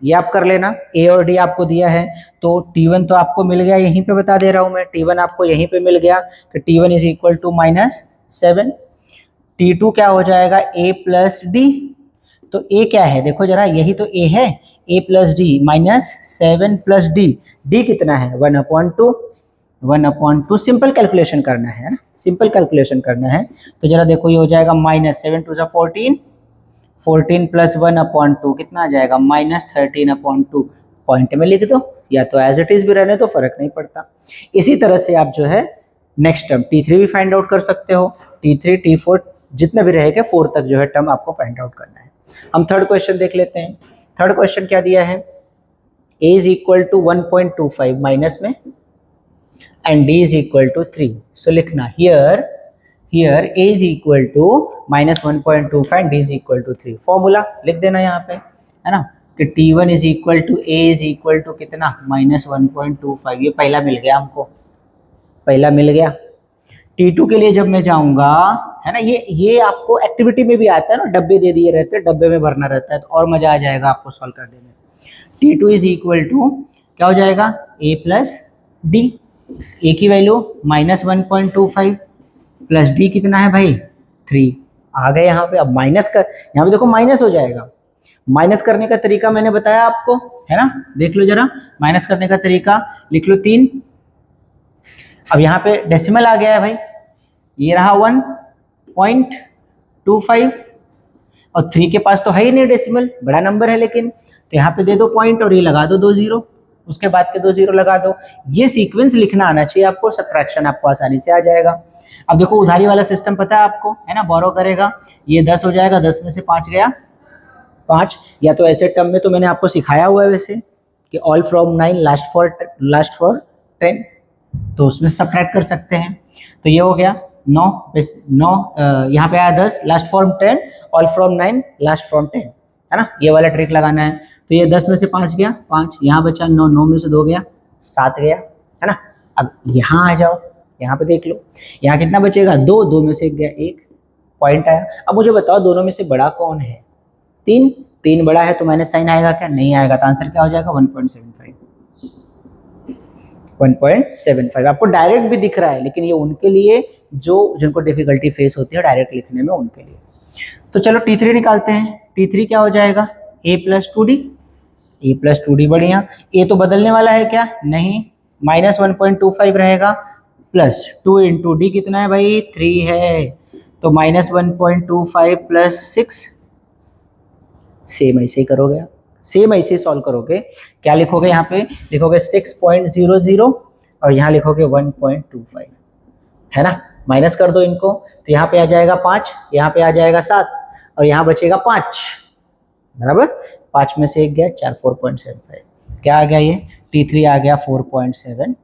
ये आप कर लेना, A और D आपको दिया है, तो T1 तो आपको मिल गया, यहीं पे बता दे रहा हूं मैं, T1 आपको यहीं पे मिल गया कि T1 is equal to -7। T2 क्या हो जाएगा A प्लस डी, तो A क्या है, देखो जरा, यही तो A है, a plus d minus 7 plus d, d कितना है 1/2, 1/2 सिंपल कैलकुलेशन करना है ना, सिंपल कैलकुलेशन करना है। तो जरा देखो ये हो जाएगा माइनस 7 टू 14, 14 प्लस 1/2 कितना आ जाएगा -13/2, पॉइंट में लिख दो या तो एज इट इज भी रहने तो फर्क नहीं पड़ता। इसी तरह से आप जो है नेक्स्ट टर्म T3 भी फाइंड आउट कर सकते हो, T3 T4 जितने भी रहेगा 4 तक जो है टर्म आपको फाइंड आउट करना है। हम थर्ड क्वेश्चन देख लेते हैं। थर्ड क्वेश्चन क्या दिया है, a is equal to 1.25 minus में and d is equal to 3। So लिखना here a is equal to -1.25 and d is equal to 3। Formula लिख देना यहाँ पे, है ना, कि T1 is equal to a is equal to कितना -1.25, ये पहला मिल गया हमको, पहला मिल गया। T2 के लिए जब मैं जाऊंगा, है ना, ये आपको एक्टिविटी में भी आता है ना, डब्बे दे दिए रहते हैं, डब्बे में भरना रहता है, तो और मजा आ जाएगा आपको सॉल्व करने में। T2 इज इक्वल टू क्या हो जाएगा a प्लस डी, a की वैल्यू -1.25 प्लस d कितना है भाई 3, आ गए यहाँ पे। अब माइनस कर, यहाँ पे देखो माइनस हो जाएगा, माइनस करने का तरीका मैंने बताया आपको, है ना, देख लो जरा, माइनस करने का तरीका लिख लो 3। अब यहाँ पे डेसिमल आ गया है भाई, ये रहा 1.25 और 3 के पास तो है ही नहीं डेसिमल, बड़ा नंबर है लेकिन, तो यहाँ पे दे दो पॉइंट और ये लगा दो 2 0, उसके बाद के 2 0 लगा दो। ये सीक्वेंस लिखना आना चाहिए आपको, सब्ट्रैक्शन आपको आसानी से आ जाएगा। अब देखो उधारी वाला सिस्टम पता है आपको, है ना, बोरो करेगा, ये 10 हो जाएगा, 10 में से 5 गया 5, या तो ऐसे टर्म में तो मैंने आपको सिखाया हुआ है वैसे कि ऑल फ्रॉम 9 लास्ट फॉर 10, तो उसमें सब्ट्रैक्ट कर सकते हैं। तो ये हो गया 9 यहाँ पे आया 10 last from 10, all from 9 last from 10, है ना, ये वाला ट्रिक लगाना है। तो ये 10 में से 5 गया 5, यहाँ बचा 9, 9 में से 2 गया 7 गया, है ना। अब यहाँ आ जाओ, यहाँ पे देख लो, यहाँ कितना बचेगा 2, 2 में से 1 गया 1, पॉइंट आया। अब मुझे बताओ दोनों में से बड़ा कौन है, 3, 3 बड़ा है तो माइनस साइन आएगा क्या, नहीं आएगा, तो आंसर क्या हो जाएगा 1.75, 1.75। आपको डायरेक्ट भी दिख रहा है, लेकिन ये उनके लिए जिनको डिफिकल्टी फेस होती है डायरेक्ट लिखने में, उनके लिए। तो चलो T3 निकालते हैं। T3 क्या हो जाएगा a plus 2d, a plus 2d, बढ़िया। a तो बदलने वाला है क्या, नहीं, -1.25 रहेगा, प्लस 2 इंटू डी कितना है भाई 3 है, तो -1.25 प्लस 6, सेम ऐसे ही करोगे, सेम ऐसे ही सॉल्व करोगे। क्या लिखोगे यहाँ पे, लिखोगे 6.00 और यहाँ लिखोगे 1.25, है ना, माइनस कर दो इनको, तो यहाँ पे आ जाएगा 5, यहाँ पे आ जाएगा 7 और यहाँ बचेगा 5, बराबर, 5 में से 1 गया 4, 4.75, क्या आ गया ये T3 आ गया 4.75।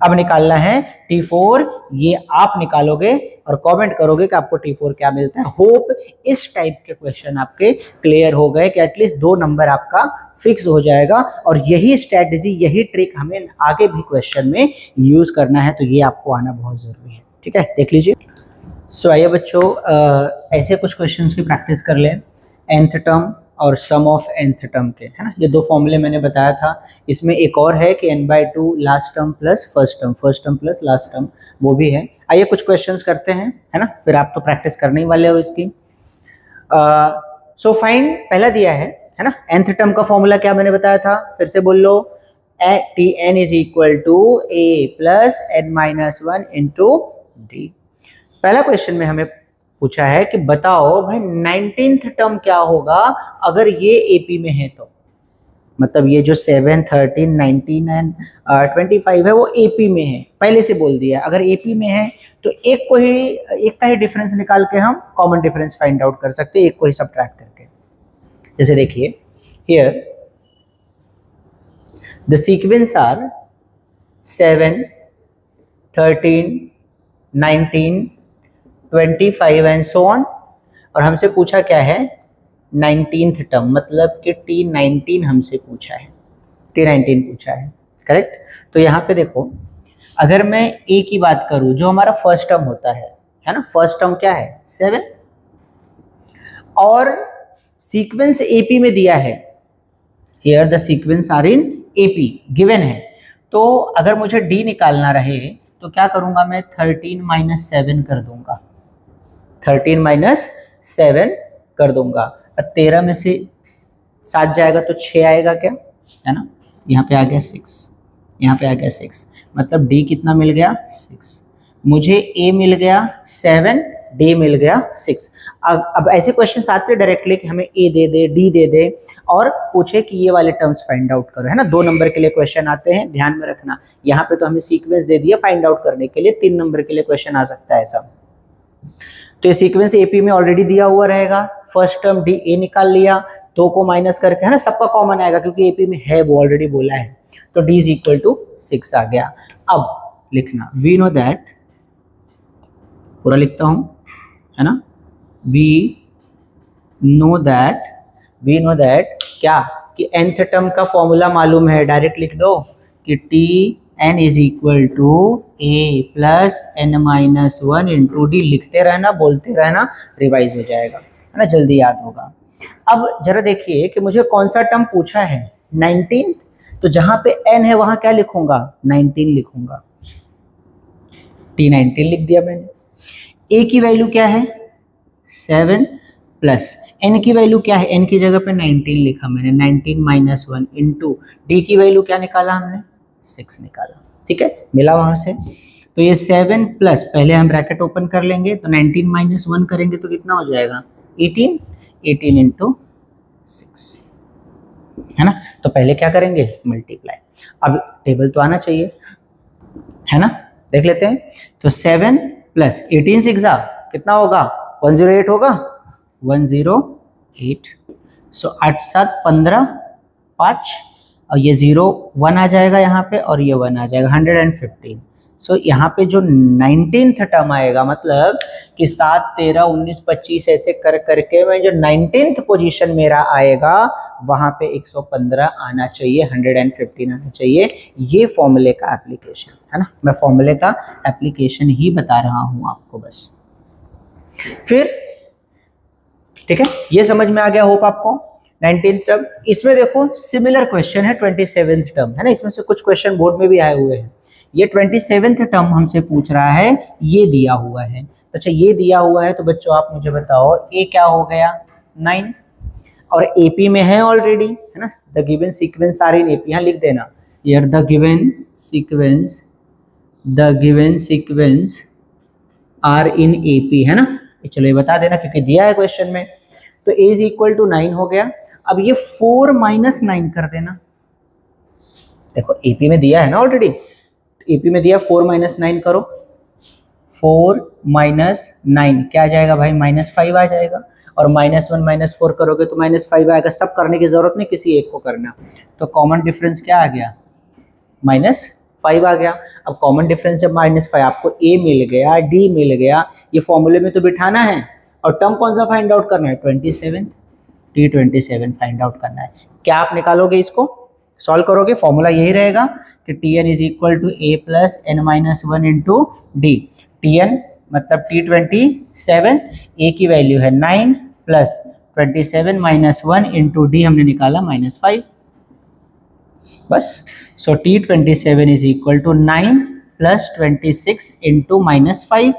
अब निकालना है T4, ये आप निकालोगे और कमेंट करोगे कि आपको T4 क्या मिलता है। होप इस टाइप के क्वेश्चन आपके क्लियर हो गए कि एटलीस्ट 2 नंबर आपका फिक्स हो जाएगा, और यही स्ट्रेटजी, यही ट्रिक हमें आगे भी क्वेश्चन में यूज करना है, तो ये आपको आना बहुत जरूरी है, ठीक है, देख लीजिए। सो आइए बच्चों, ऐसे कुछ क्वेश्चंस की प्रैक्टिस कर लें, nth टर्म और सम ऑफ nth टर्म के, है ना, ये 2 फॉर्मूले मैंने बताया था। इसमें एक और है कि n/2 last term plus first term plus last term, वो भी है। आइए कुछ क्वेश्चंस करते हैं, है ना, फिर आप तो प्रैक्टिस करने ही वाले हो इसकी। सो फाइंड पहला दिया है ना, nth टर्म का फॉर्मूला क्या मैंने बताया था, फिर से बोल लो, Tn is equal to a plus n-1 into D. पहला क्वेश्चन में हमें पूछा है कि बताओ भाई 19th टर्म क्या होगा अगर ये एपी में है, तो मतलब ये जो 7, 13, 19 एंड 25 है वो एपी में है, पहले से बोल दिया। अगर एपी में है तो एक का ही डिफरेंस निकाल के हम कॉमन डिफरेंस फाइंड आउट कर सकते हैं, एक को ही सब्ट्रैक्ट करके। जैसे देखिए here the sequence are 7, 13, 19, 25 and so on, और हमसे पूछा क्या है 19th टर्म, मतलब कि T19 हमसे पूछा है, T19 पूछा है, करेक्ट। तो यहाँ पे देखो, अगर मैं A की बात करूं जो हमारा फर्स्ट टर्म होता है ना, फर्स्ट टर्म क्या है 7, और सीक्वेंस AP में दिया है, here the sequence are in AP given है। तो अगर मुझे D निकालना रहे तो क्या करूंगा मैं, 13 - 7 कर दूंगा, 13 - 7 कर दूंगा, 13 में से 7 जाएगा तो 6 आएगा क्या, है ना। यहाँ पे आ गया 6, यहाँ पे आ गया 6, मतलब डी कितना मिल गया 6। मुझे ए मिल गया 7, डी मिल गया 6। अब ऐसे क्वेश्चन आते हैं डायरेक्टली कि हमें ए दे दे, डी दे दे और पूछे कि ये वाले टर्म्स फाइंड आउट करो, है ना। 2 नंबर के लिए क्वेश्चन आते हैं, ध्यान में रखना। यहाँ पे तो हमें सीक्वेंस दे दिया फाइंड आउट करने के लिए, 3 नंबर के लिए क्वेश्चन आ सकता है ऐसा। तो ये सीक्वेंस एपी में ऑलरेडी दिया हुआ रहेगा। फर्स्ट टर्म डी ए निकाल लिया, 2 को माइनस करके, है ना, सबका कॉमन आएगा क्योंकि एपी में है, वो ऑलरेडी बोला है। तो डी इज इक्वल टू 6 आ गया। अब लिखना, वी नो दैट, पूरा लिखता हूं, है ना, वी नो दैट क्या, कि nth टर्म का फॉर्मूला मालूम है, डायरेक्ट लिख दो कि T N is equal to A plus N minus 1 into D. लिखते रहना, बोलते रहना, रिवाइज हो जाएगा, है ना, जल्दी याद होगा। अब जरा देखिए कि मुझे कौन सा टर्म पूछा है, 19, तो जहां पे n है वहां क्या लिखूंगा, 19 लिखूंगा। टी 19 लिख दिया मैंने। a की वैल्यू क्या है 7 प्लस n की वैल्यू क्या है, n की जगह पे 19 लिखा मैंने, 19 माइनस 1 इंटू डी की वैल्यू क्या निकाला हमने, 6 निकाला, ठीक है, मिला वहां से। तो ये 7 प्लस, पहले हम ब्रैकेट ओपन कर लेंगे, तो 19 माइनस 1 करेंगे तो कितना हो जाएगा 18, 18 इंटू 6, है ना। तो पहले क्या करेंगे, मल्टीप्लाई। अब टेबल तो आना चाहिए, है ना, देख लेते हैं। तो 7 प्लस 18 6 कितना होगा, 108 होगा, 108। सो 8 7 15 5, और ये 0 1 आ जाएगा यहाँ पे, और ये 1 आ जाएगा, 115। सो यहाँ पे जो 19th टर्म आएगा, मतलब कि 7 13 19 25 ऐसे कर करके मैं जो 19th पोजीशन मेरा आएगा वहां पे 115 आना चाहिए, 115 आना चाहिए। ये फॉर्मूले का एप्लीकेशन है ना, मैं फॉर्मूले का एप्लीकेशन ही बता रहा हूं आपको बस। फिर ठीक है, ये समझ में आ गया होप आपको। 19th टर्म, इसमें देखो सिमिलर क्वेश्चन है 27th टर्म, है ना, इसमें से कुछ क्वेश्चन बोर्ड में भी आए हुए हैं। ये 27th टर्म हमसे पूछ रहा है, ये दिया हुआ है। अच्छा, ये दिया हुआ है तो बच्चों आप मुझे बताओ ए क्या हो गया 9, और एपी में है ऑलरेडी, है ना, the given sequence are in AP, यहाँ लिख देना here the given sequence are in AP, है ना। चलो ये बता देना क्योंकि दिया है क्वेश्चन में। तो ए इज इक्वल टू 9 हो गया। अब ये 4 माइनस 9 कर देना, देखो एपी में दिया है ना ऑलरेडी, एपी में दिया 4 माइनस 9 करो, 4 माइनस 9 क्या आ जाएगा भाई, -5 आ जाएगा, और -1 -4 करोगे तो -5 आएगा। सब करने की जरूरत नहीं, किसी एक को करना। तो कॉमन डिफरेंस क्या आ गया, -5 आ गया। अब कॉमन डिफरेंस जब -5, आपको ए मिल गया, डी मिल गया, ये फॉर्मूले में तो बिठाना है, और टर्म कौन सा फाइंड आउट करना है, 27, टी 27 फाइंड आउट करना है। क्या आप निकालोगे, इसको सॉल्व करोगे, फॉर्मूला यही रहेगा कि T N is equal to A plus N minus 1 into D. T N मतलब टी 27, ए की वैल्यू है 9 प्लस 27 माइनस 1 इंटू डी हमने निकाला -5, बस। So t 27 is equal to 9 plus 26 into -5,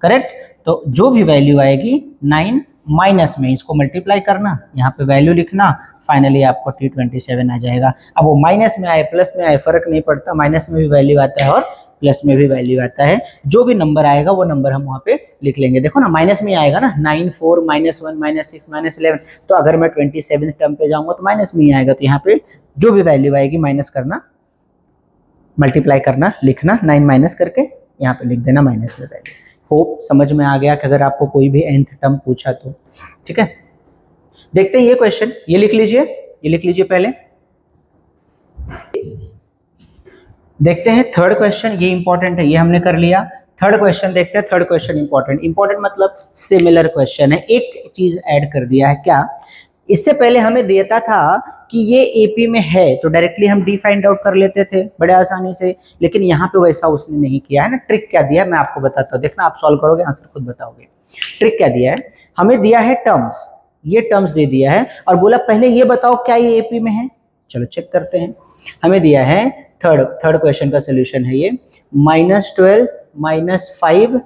correct. तो जो भी वैल्यू आएगी 9 माइनस में इसको मल्टीप्लाई करना, यहाँ पे वैल्यू लिखना, फाइनली आपको टी 27 आ जाएगा। अब वो माइनस में आए प्लस में आए फर्क नहीं पड़ता, माइनस में भी वैल्यू आता है और प्लस में भी वैल्यू आता है। जो भी नंबर आएगा वो नंबर हम वहाँ पे लिख लेंगे। देखो ना, माइनस में आएगा ना, 9 4 -1 -6 -11, तो अगर मैं 27 टर्म पे जाऊंगा तो माइनस में ही आएगा। तो यहाँ पे जो भी वैल्यू आएगी माइनस करना, मल्टीप्लाई करना, लिखना, 9 माइनस करके यहाँ पे लिख देना माइनस में वैल्यू। होप समझ में आ गया कि अगर आपको कोई भी nth टर्म पूछा तो, ठीक है। देखते हैं ये क्वेश्चन, ये लिख लीजिए पहले। देखते हैं थर्ड क्वेश्चन, ये इंपॉर्टेंट है, ये हमने कर लिया। थर्ड क्वेश्चन देखते हैं। थर्ड क्वेश्चन इंपॉर्टेंट मतलब सिमिलर क्वेश्चन है, एक चीज ऐड कर दिया है। क्या, इससे पहले हमें देता था कि ये एपी में है तो डायरेक्टली हम डी फाइंड आउट कर लेते थे बड़े आसानी से, लेकिन यहाँ पे वैसा उसने नहीं किया है ना। ट्रिक क्या दिया है मैं आपको बताता हूँ, देखना आप सॉल्व करोगे आंसर खुद बताओगे। ट्रिक क्या दिया है, हमें दिया है टर्म्स, ये टर्म्स दे दिया है और बोला पहले ये बताओ क्या ये एपी में है। चलो चेक करते हैं। हमें दिया है थर्ड क्वेश्चन का सोल्यूशन है ये, -12 -5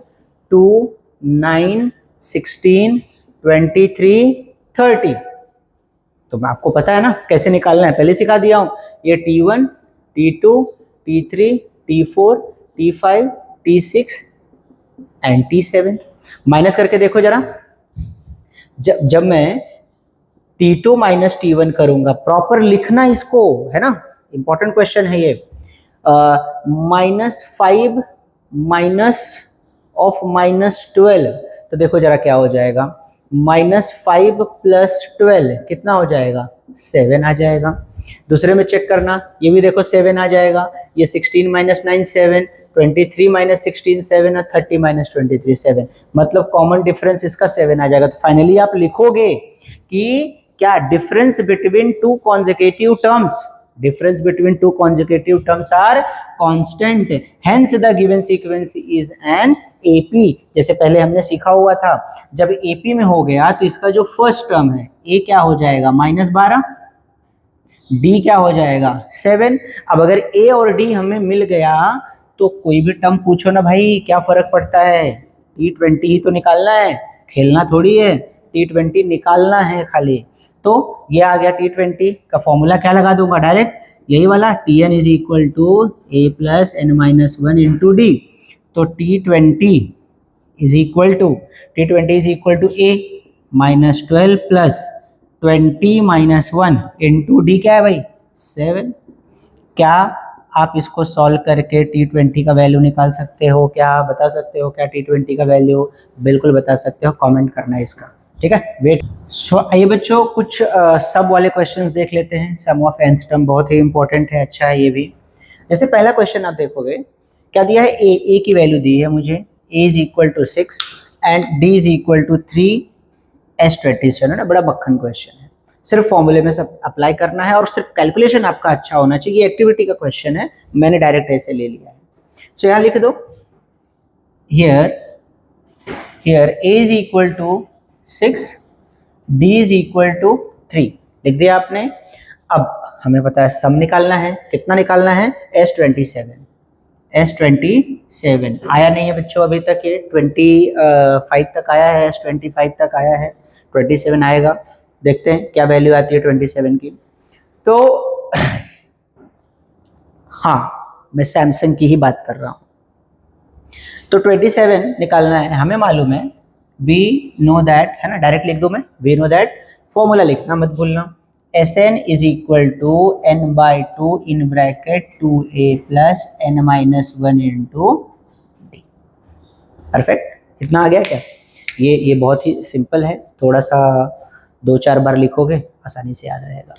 2 9 16 23 30, तो मैं आपको पता है ना कैसे निकालना है, पहले सिखा दिया हूँ। ये T1, T2, T3, T4, T5, T6 and T7। Minus करके देखो जरा, जब मैं T2 माइनस T1 करूंगा, प्रॉपर लिखना इसको, है ना, इंपॉर्टेंट क्वेश्चन है ये। -5 माइनस ऑफ -12, तो देखो जरा क्या हो जाएगा, -5 प्लस 12 कितना हो जाएगा, 7 आ जाएगा। दूसरे में चेक करना, ये भी देखो 7 आ जाएगा। ये 16 माइनस 9 7, 23 माइनस 16 7 और 30 माइनस 23 7, मतलब कॉमन डिफरेंस इसका 7 आ जाएगा। तो फाइनली आप लिखोगे कि क्या, difference between two consecutive terms, difference between two consecutive terms are constant, hence the given sequence is an AP। जैसे पहले हमने सीखा हुआ था, जब AP में हो गया तो इसका जो फर्स्ट टर्म है A क्या हो जाएगा, -12, D क्या हो जाएगा, 7। अब अगर A और D हमें मिल गया तो कोई भी टर्म पूछो ना भाई, क्या फर्क पड़ता है, T20 ही तो निकालना है, खेलना थोड़ी है, T20 निकालना है खाली। तो ये आ गया T20 का फॉर्मूला, क्या लगा दूंगा डायरेक्ट, यही वाला, Tn is equal to A plus n-1 into D. तो T20 is equal to A minus 12 plus 20 minus 1 into D, क्या है भाई, 7। क्या आप इसको सॉल्व करके T20 का वैल्यू निकाल सकते हो, क्या बता सकते हो क्या T20 का वैल्यू, बिल्कुल बता सकते हो, कमेंट करना है इसका, ठीक है। वेट, सो आइए बच्चों कुछ सब वाले क्वेश्चंस देख लेते हैं। सम ऑफ nth टर्म बहुत ही इंपॉर्टेंट है, अच्छा है ये भी। जैसे पहला क्वेश्चन आप देखोगे, क्या दिया है, ए की वैल्यू दी है मुझे, a is equal to 6 and d is equal to 3, S27 है ना, बड़ा मक्खन क्वेश्चन है, सिर्फ फॉर्मूले में सब अप्लाई करना है और सिर्फ कैलकुलेशन आपका अच्छा होना चाहिए। एक्टिविटी का क्वेश्चन है, मैंने डायरेक्ट ऐसे ले लिया है। सो यहाँ लिख दो, here a is equal to 6, d is equal to 3, लिख दिया आपने। अब हमें पता है सम निकालना है, कितना निकालना है, S27 आया नहीं है बच्चों अभी तक, ये 25 तक आया है, S25 तक आया है, 27 आएगा। देखते हैं क्या वैल्यू आती है 27 की। तो हाँ, मैं सैमसंग की ही बात कर रहा हूँ। तो 27 निकालना है, हमें मालूम है, वी नो दैट, है ना, डायरेक्ट लिख दो मैं, वी नो दैट, फॉर्मूला लिखना मत भूलना, Sn is equal to n/2 in bracket 2a plus n-1 into D. Perfect, इतना आ गया क्या, ये बहुत ही सिंपल है, थोड़ा सा 2-4 बार लिखोगे आसानी से याद रहेगा।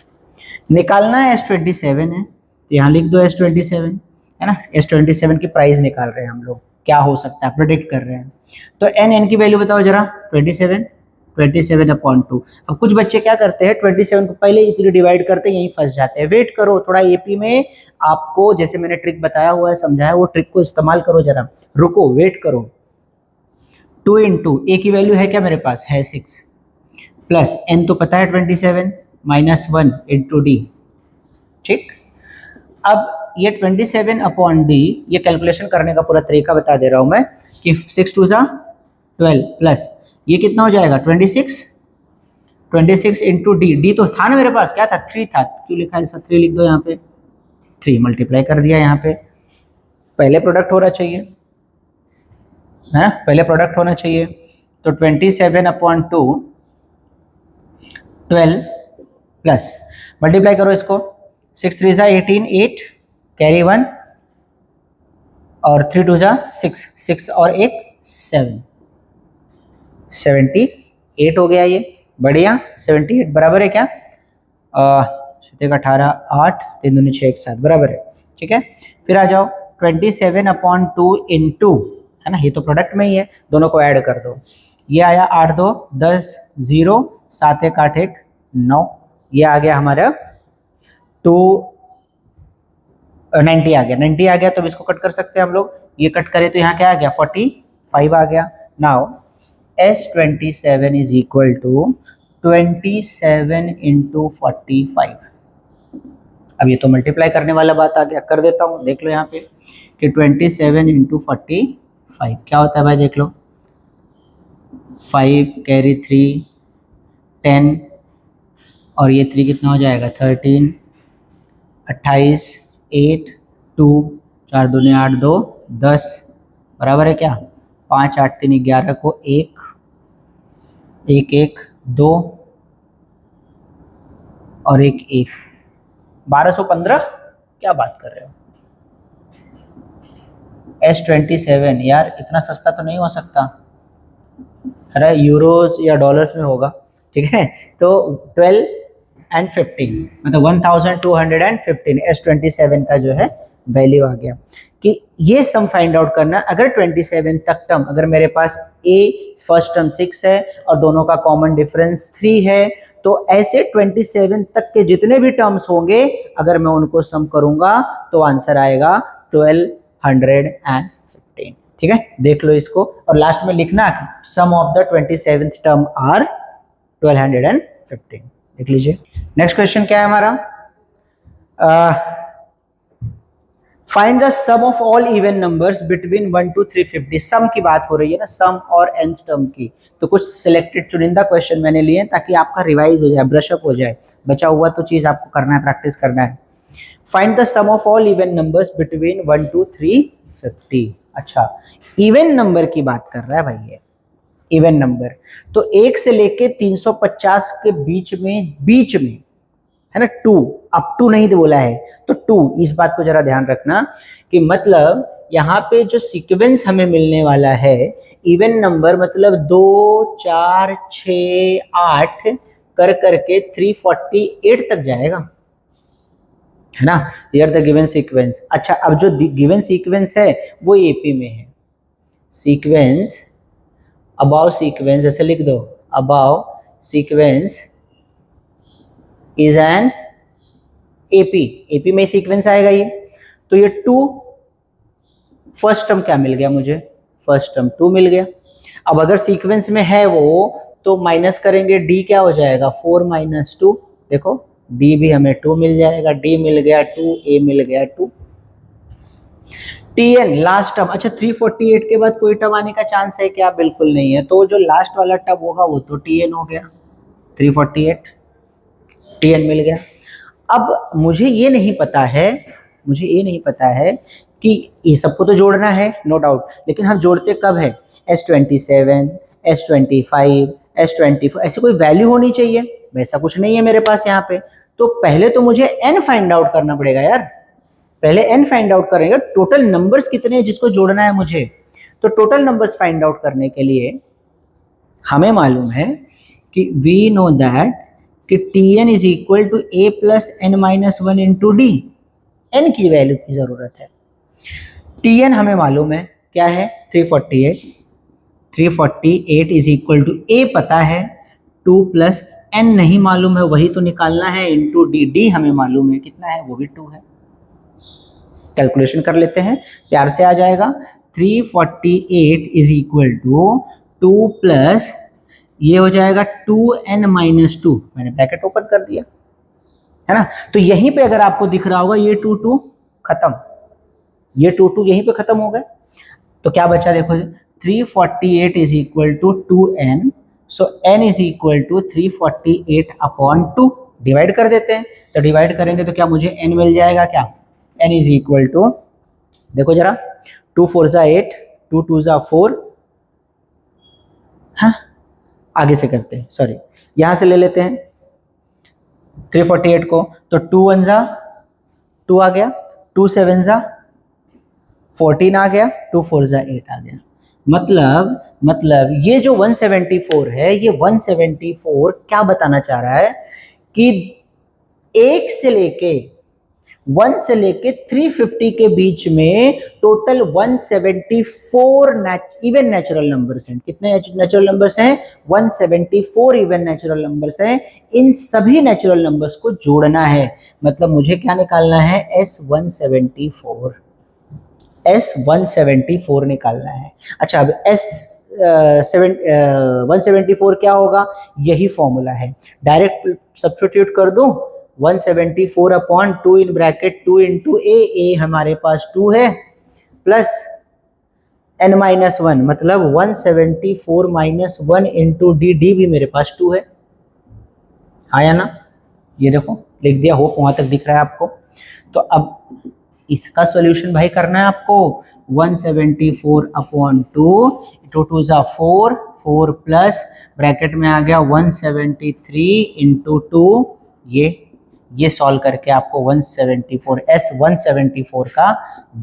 निकालना है S27 है, तो यहाँ लिख दो S27, है ना, S27 की प्राइस निकाल रहे हैं हम लोग, क्या हो सकता है प्रेडिक्ट कर रहे हैं। तो n की वैल्यू बताओ जरा, 27/2। अब कुछ बच्चे क्या करते हैं, 27 को पहले इतनी डिवाइड करते हैं, यहीं फंस जाते हैं। वेट करो थोड़ा, एपी में आपको जैसे मैंने ट्रिक बताया हुआ है, समझाया, वो ट्रिक को इस्तेमाल करो जरा, रुको वेट करो। 2 इंटू ए की वैल्यू है क्या मेरे पास, है 6, प्लस n तो पता है 27 माइनस 1 इंटू डी, ठीक। अब ये 27/d, ये कैलकुलेशन करने का पूरा तरीका बता दे रहा हूं मैं, कि 6 2 सा 12 प्लस ये कितना हो जाएगा 26 इंटू डी तो था ना मेरे पास, क्या था, 3 था, क्यों लिखा है ऐसा, 3 लिख दो यहाँ पे, 3 मल्टीप्लाई कर दिया यहाँ पे, पहले प्रोडक्ट होना चाहिए, है ना, पहले प्रोडक्ट होना चाहिए। तो 27/2 12 प्लस मल्टीप्लाई करो इसको, 6 3 सा 18, 8 कैरी 1 और 3 2 सा 6 और 1 7, 78 हो गया, ये बढ़िया। 78 बराबर है क्या, 18 8 3 दूनी 6 1 7 बराबर है, ठीक है। फिर आ जाओ 27/2 इंटू, है ना, ये तो प्रोडक्ट में ही है, दोनों को ऐड कर दो, ये आया 8 2 10 0 7 1 8 1 9, ये आ गया हमारा 90 आ गया, 90 आ गया। तो इसको कट कर सकते हैं हम लोग, ये कट करें तो यहाँ क्या आ गया 45 आ गया। Now S27 is equal to 27 into 45। अब ये तो मल्टीप्लाई करने वाला बात आ गया, कर देता हूँ, देख लो यहाँ पे कि 27 इंटू 45 क्या होता है भाई, देख लो, 5 कैरी 3 10 और ये 3 कितना हो जाएगा 13, 28, 8, 2, 4 दूनी 8, 2, 10 बराबर है क्या 5, 8, 3, 11 को 1, 1, 1, 2 और 1, 1, 1215। क्या बात कर रहे हो? S27 यार इतना सस्ता तो नहीं हो सकता, अरे यूरोस या डॉलर्स में होगा, ठीक है। तो 12 and 15 मतलब 1215 S27 का जो है वैल्यू आ गया। कि ये सम फाइंड आउट करना, अगर 27 तक टर्म, अगर मेरे पास a फर्स्ट टर्म 6 है और दोनों का कॉमन डिफरेंस 3 है, तो ऐसे 27 तक के जितने भी टर्म्स होंगे अगर मैं उनको सम करूंगा तो आंसर आएगा 1215। ठीक है, देख लो इसको और लास्ट में लिखना sum of the 27th term are 1215। देख लीजिए नेक्स्ट क्वेश्चन क्या है हमारा, find the sum of all even numbers between 1 to 350। सम की बात हो रही है ना, सम और nth टर्म की, तो कुछ सिलेक्टेड चुनिंदा क्वेश्चन मैंने लिए ताकि आपका रिवाइज हो जाए, ब्रशअप हो जाए, बचा हुआ तो चीज आपको करना है, प्रैक्टिस करना है। Find the sum of all even numbers between 1 to 350। अच्छा, इवन नंबर की बात कर रहा है भाई ये, इवन नंबर तो 1 से लेके 350 के बीच में है ना, 2 अप टू नहीं बोला है, तो 2, इस बात को जरा ध्यान रखना कि मतलब यहाँ पे जो सीक्वेंस हमें मिलने वाला है इवन नंबर, मतलब 2, 4, 6, 8 कर करके 348 तक जाएगा, है ना, हियर द गिवन सीक्वेंस। अच्छा, अब जो गिवन सीक्वेंस है वो एपी में है, सीक्वेंस अबाउ सीक्वेंस ऐसे लिख दो, above sequence is an AP, AP में सीक्वेंस आएगा ये, तो ये 2 फर्स्ट टर्म क्या मिल गया मुझे, फर्स्ट टर्म 2 मिल गया। अब अगर सीक्वेंस में है वो तो माइनस करेंगे, डी क्या हो जाएगा 4 - 2, देखो डी भी हमें 2 मिल जाएगा, डी मिल गया 2, ए मिल गया 2। टीएन लास्ट टर्म, अच्छा 348 के बाद कोई टर्म आने का चांस है क्या, बिल्कुल नहीं है, तो जो लास्ट वाला टर्म होगा वो तो टीएन हो गया, 348 टीएन मिल गया। अब मुझे ये नहीं पता है कि ये सबको तो जोड़ना है नो डाउट, लेकिन हम जोड़ते कब है, S27, S25, S24 ऐसी कोई वैल्यू होनी चाहिए, वैसा कुछ नहीं है मेरे पास यहाँ पे, तो पहले तो मुझे n फाइंड आउट करना पड़ेगा यार, पहले n फाइंड आउट करेंगे, टोटल नंबर्स कितने हैं जिसको जोड़ना है मुझे, तो टोटल नंबर्स फाइंड आउट करने के लिए हमें मालूम है कि वी नो दैट कि Tn is equal to a plus n-1 into D, n की वैल्यू की जरूरत है। Tn हमें मालूम है क्या है 348 इज इक्वल टू a पता है, 2 प्लस n नहीं मालूम है वही तो निकालना है, इंटू डी, डी हमें मालूम है कितना है वो भी 2 है। कैलकुलेशन कर लेते हैं, प्यार से आ जाएगा, 348 इज इक्वल टू 2 प्लस ये हो जाएगा 2n-2, मैंने ब्रैकेट ओपन कर दिया, है ना, तो यहीं पे अगर आपको दिख रहा होगा ये 2 खत्म, ये 2 यहीं पे खत्म हो गए, तो क्या बचा देखो 348 is equal to 2n, so n is equal to 348 upon 2, divide कर देते हैं, तो डिवाइड करेंगे तो क्या मुझे n मिल जाएगा, क्या n इज इक्वल टू, देखो जरा 2 4 ज़ा 8, 2 2 ज़ा 4, हाँ आगे से करते हैं, सॉरी यहां से ले लेते हैं 348 को, तो 2 1 ज़ा 2 आ गया, 2 7 ज़ा 14 आ गया, 2 4 ज़ा 8 आ गया, मतलब ये जो 174 है, ये 174 क्या बताना चाह रहा है कि 1 से लेके 350 के बीच में टोटल 174 इवन नेचुरल नंबर्स हैं। कितने नेचुरल नंबर्स हैं, 174 इवन नेचुरल नंबर्स हैं, इन सभी नेचुरल नंबर्स को जोड़ना है, मतलब मुझे क्या निकालना है, S174 निकालना है। अच्छा, अब S174 क्या होगा, यही फॉर्मूला है, डायरेक्ट सब्स्टिट्यूट कर दूं, 174 अपॉन 2 इन ब्रैकेट 2 इंटू ए हमारे पास 2 है, प्लस n-1 मतलब 174 - 1 इंटू डी, डी भी मेरे पास 2 है, आया ना, ये देखो लिख दिया, होप वहां तक दिख रहा है आपको। तो अब इसका सॉल्यूशन भाई करना है आपको 174/2, 2 2 जा 4, 4 प्लस ब्रैकेट में आ गया 173 इंटू 2, ये सॉल्व करके आपको 174 का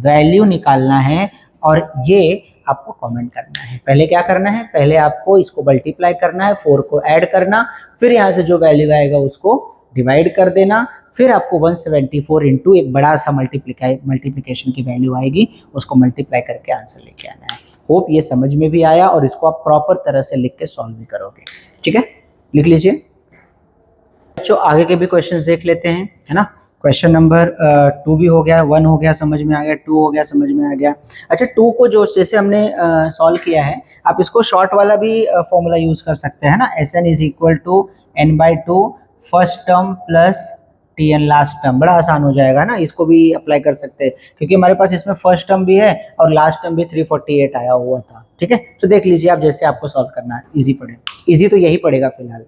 वैल्यू निकालना है और ये आपको कमेंट करना है। पहले क्या करना है, पहले आपको इसको मल्टीप्लाई करना है, 4 को ऐड करना, फिर यहाँ से जो वैल्यू आएगा उसको डिवाइड कर देना, फिर आपको 174 इंटू एक बड़ा सा मल्टीप्लिकेशन की वैल्यू आएगी, उसको मल्टीप्लाई करके आंसर लेके आना है। होप ये समझ में भी आया और इसको आप प्रॉपर तरह से लिख के सॉल्व भी करोगे। ठीक है, लिख लीजिए बच्चों। आगे के भी क्वेश्चंस देख लेते हैं, है ना। क्वेश्चन नंबर 2 भी हो गया, 1 हो गया, समझ में आ गया, 2 हो गया, समझ में आ गया। अच्छा 2 को जो जैसे हमने सॉल्व किया है, आप इसको शॉर्ट वाला भी फॉर्मूला यूज कर सकते हैं ना, Sn is equal to n/2 first term plus Tn last term. बड़ा आसान हो जाएगा ना, इसको भी अप्लाई कर सकते हैं क्योंकि हमारे पास इसमें फर्स्ट टर्म भी है और लास्ट टर्म भी 348 आया हुआ था। ठीक है, तो देख लीजिए आप जैसे आपको सॉल्व करना है, इजी पड़ेगा, इजी तो यही पड़ेगा फिलहाल।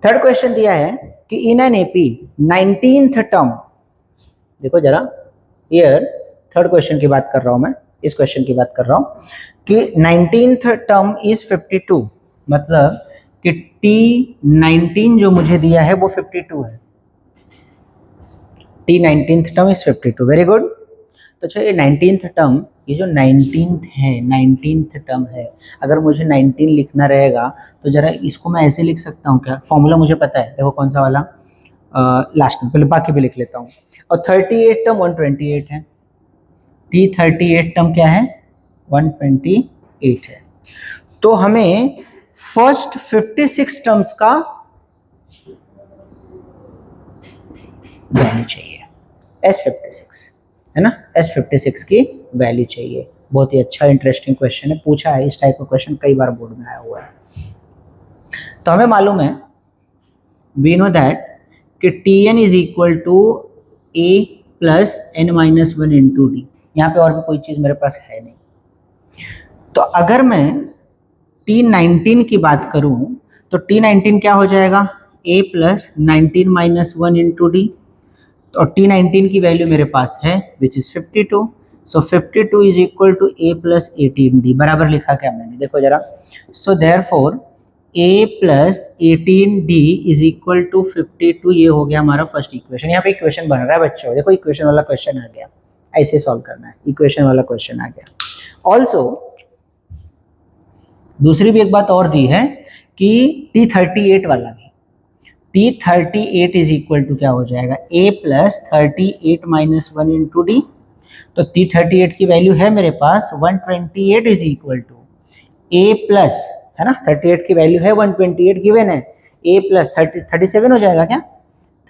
थर्ड क्वेश्चन दिया है कि in an AP 19th term, देखो जरा हियर थर्ड क्वेश्चन की बात कर रहा हूं मैं, इस क्वेश्चन की बात कर रहा हूं कि 19th टर्म इज 52, मतलब कि T19 जो मुझे दिया है वो 52 है, T19th term is 52। Very good. तो चलिए 19th टर्म, ये जो 19th है, 19th टर्म है, अगर मुझे 19 लिखना रहेगा तो जरा इसको मैं ऐसे लिख सकता हूँ क्या, फॉर्मूला मुझे पता है, देखो कौन सा वाला, लास्ट में, पहले बाकी भी लिख लेता हूँ। और 38 टर्म 128 है, T38 टर्म क्या है, 128 है। तो हमें फर्स्ट 56 टर्म्स का वैल्यू चाहिए, S56 है ना, S56 की वैल्यू चाहिए। बहुत ही अच्छा इंटरेस्टिंग क्वेश्चन है, पूछा है इस टाइप का क्वेश्चन कई बार बोर्ड में आया हुआ है। तो हमें मालूम है, वी नो दैट कि Tn is equal to A plus n-1 into D. यहाँ पे और भी कोई चीज़ मेरे पास है नहीं। तो अगर मैं T19 की बात करूं तो T19 क्या हो जाएगा, A प्लस 19-1 इंटू डी। तो T19 की वैल्यू मेरे पास है which is 52। So 52 is equal to A plus 18D, बराबर लिखा क्या मैंने, देखो जरा। So therefore A plus 18D is equal to 52, ये हो गया हमारा फर्स्ट इक्वेशन। यहाँ पे इक्वेशन बन रहा है बच्चों, देखो इक्वेशन वाला क्वेश्चन आ गया, ऐसे सॉल्व करना है, इक्वेशन वाला क्वेश्चन आ गया। ऑल्सो दूसरी भी एक बात और दी है कि T38 वाला भी, T38 इज इक्वल टू क्या हो जाएगा, A प्लस 38-1 इंटू डी। तो T38 की वैल्यू है मेरे पास 128 is equal to A plus, है ना, 38 की वैल्यू है 128 गिवन है, A प्लस 37 हो जाएगा क्या,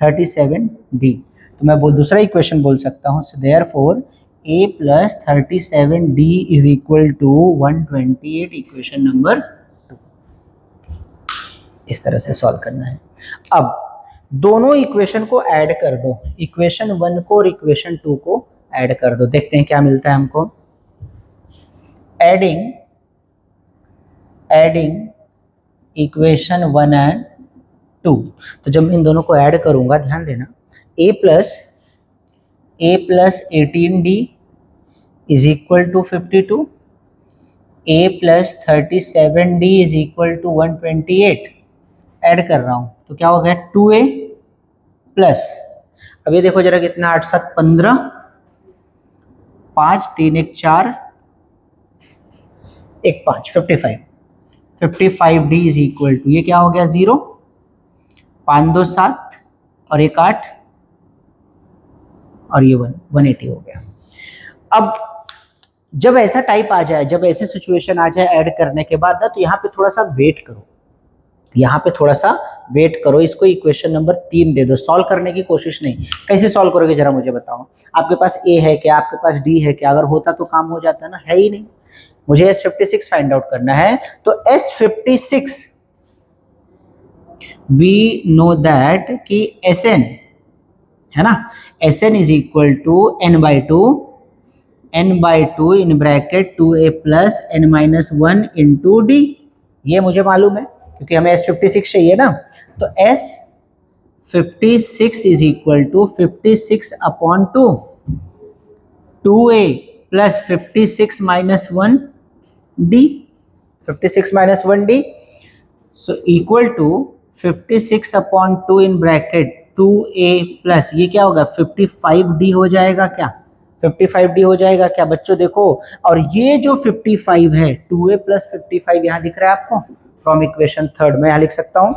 37D। तो मैं वो दूसरा इक्वेशन बोल सकता हूँ, so therefore A plus 37D is equal to 128, equation number 2। इस तरह से सॉल्व करना है। अब दोनों इक्वेशन को ऐड कर दो, इक्वेशन 1 को और इक्वेशन 2 को ऐड कर दो, देखते हैं क्या मिलता है हमको। एडिंग इक्वेशन 1 एंड 2, तो जब मैं इन दोनों को ऐड करूंगा, ध्यान देना, A plus 18D is equal to 52, A plus 37D is equal to 128, add कर रहा हूं तो क्या हो गया 2A प्लस, अब ये देखो जरा कितना, 8 7 15, 5 3 1 4 1 5, 55D इज इक्वल टू, ये क्या हो गया 0, 5 2 7 और 1 8 और ये 180 हो गया। अब जब ऐसा टाइप आ जाए, जब ऐसे सिचुएशन आ जाए ऐड करने के बाद ना, तो यहाँ पे थोड़ा सा वेट करो, यहाँ पे थोड़ा सा वेट करो, इसको इक्वेशन नंबर 3 दे दो, सॉल्व करने की कोशिश नहीं। कैसे सॉल्व करोगे जरा मुझे बताओ, आपके पास A है क्या, आपके पास D है क्या, अगर होता तो काम हो जाता ना, है ही नहीं। मुझे S56 फाइंड आउट करना है, तो S56 वी नो दैट कि Sn है ना, Sn is equal to n/2 in bracket 2A plus n-1 into D, ये मुझे मालूम है क्योंकि हमें S56 चाहिए ना। तो 56 is equal to 56 upon 2, 2a plus 56 minus 1d, 56 minus 1d, so equal to 56 upon 2 in bracket 2a plus ये क्या होगा 55d हो जाएगा क्या, 55d हो जाएगा क्या बच्चों देखो। और ये जो 55 है 2a प्लस 55 यहाँ दिख रहा है आपको फ्रॉम इक्वेशन थर्ड में यहाँ लिख सकता हूँ।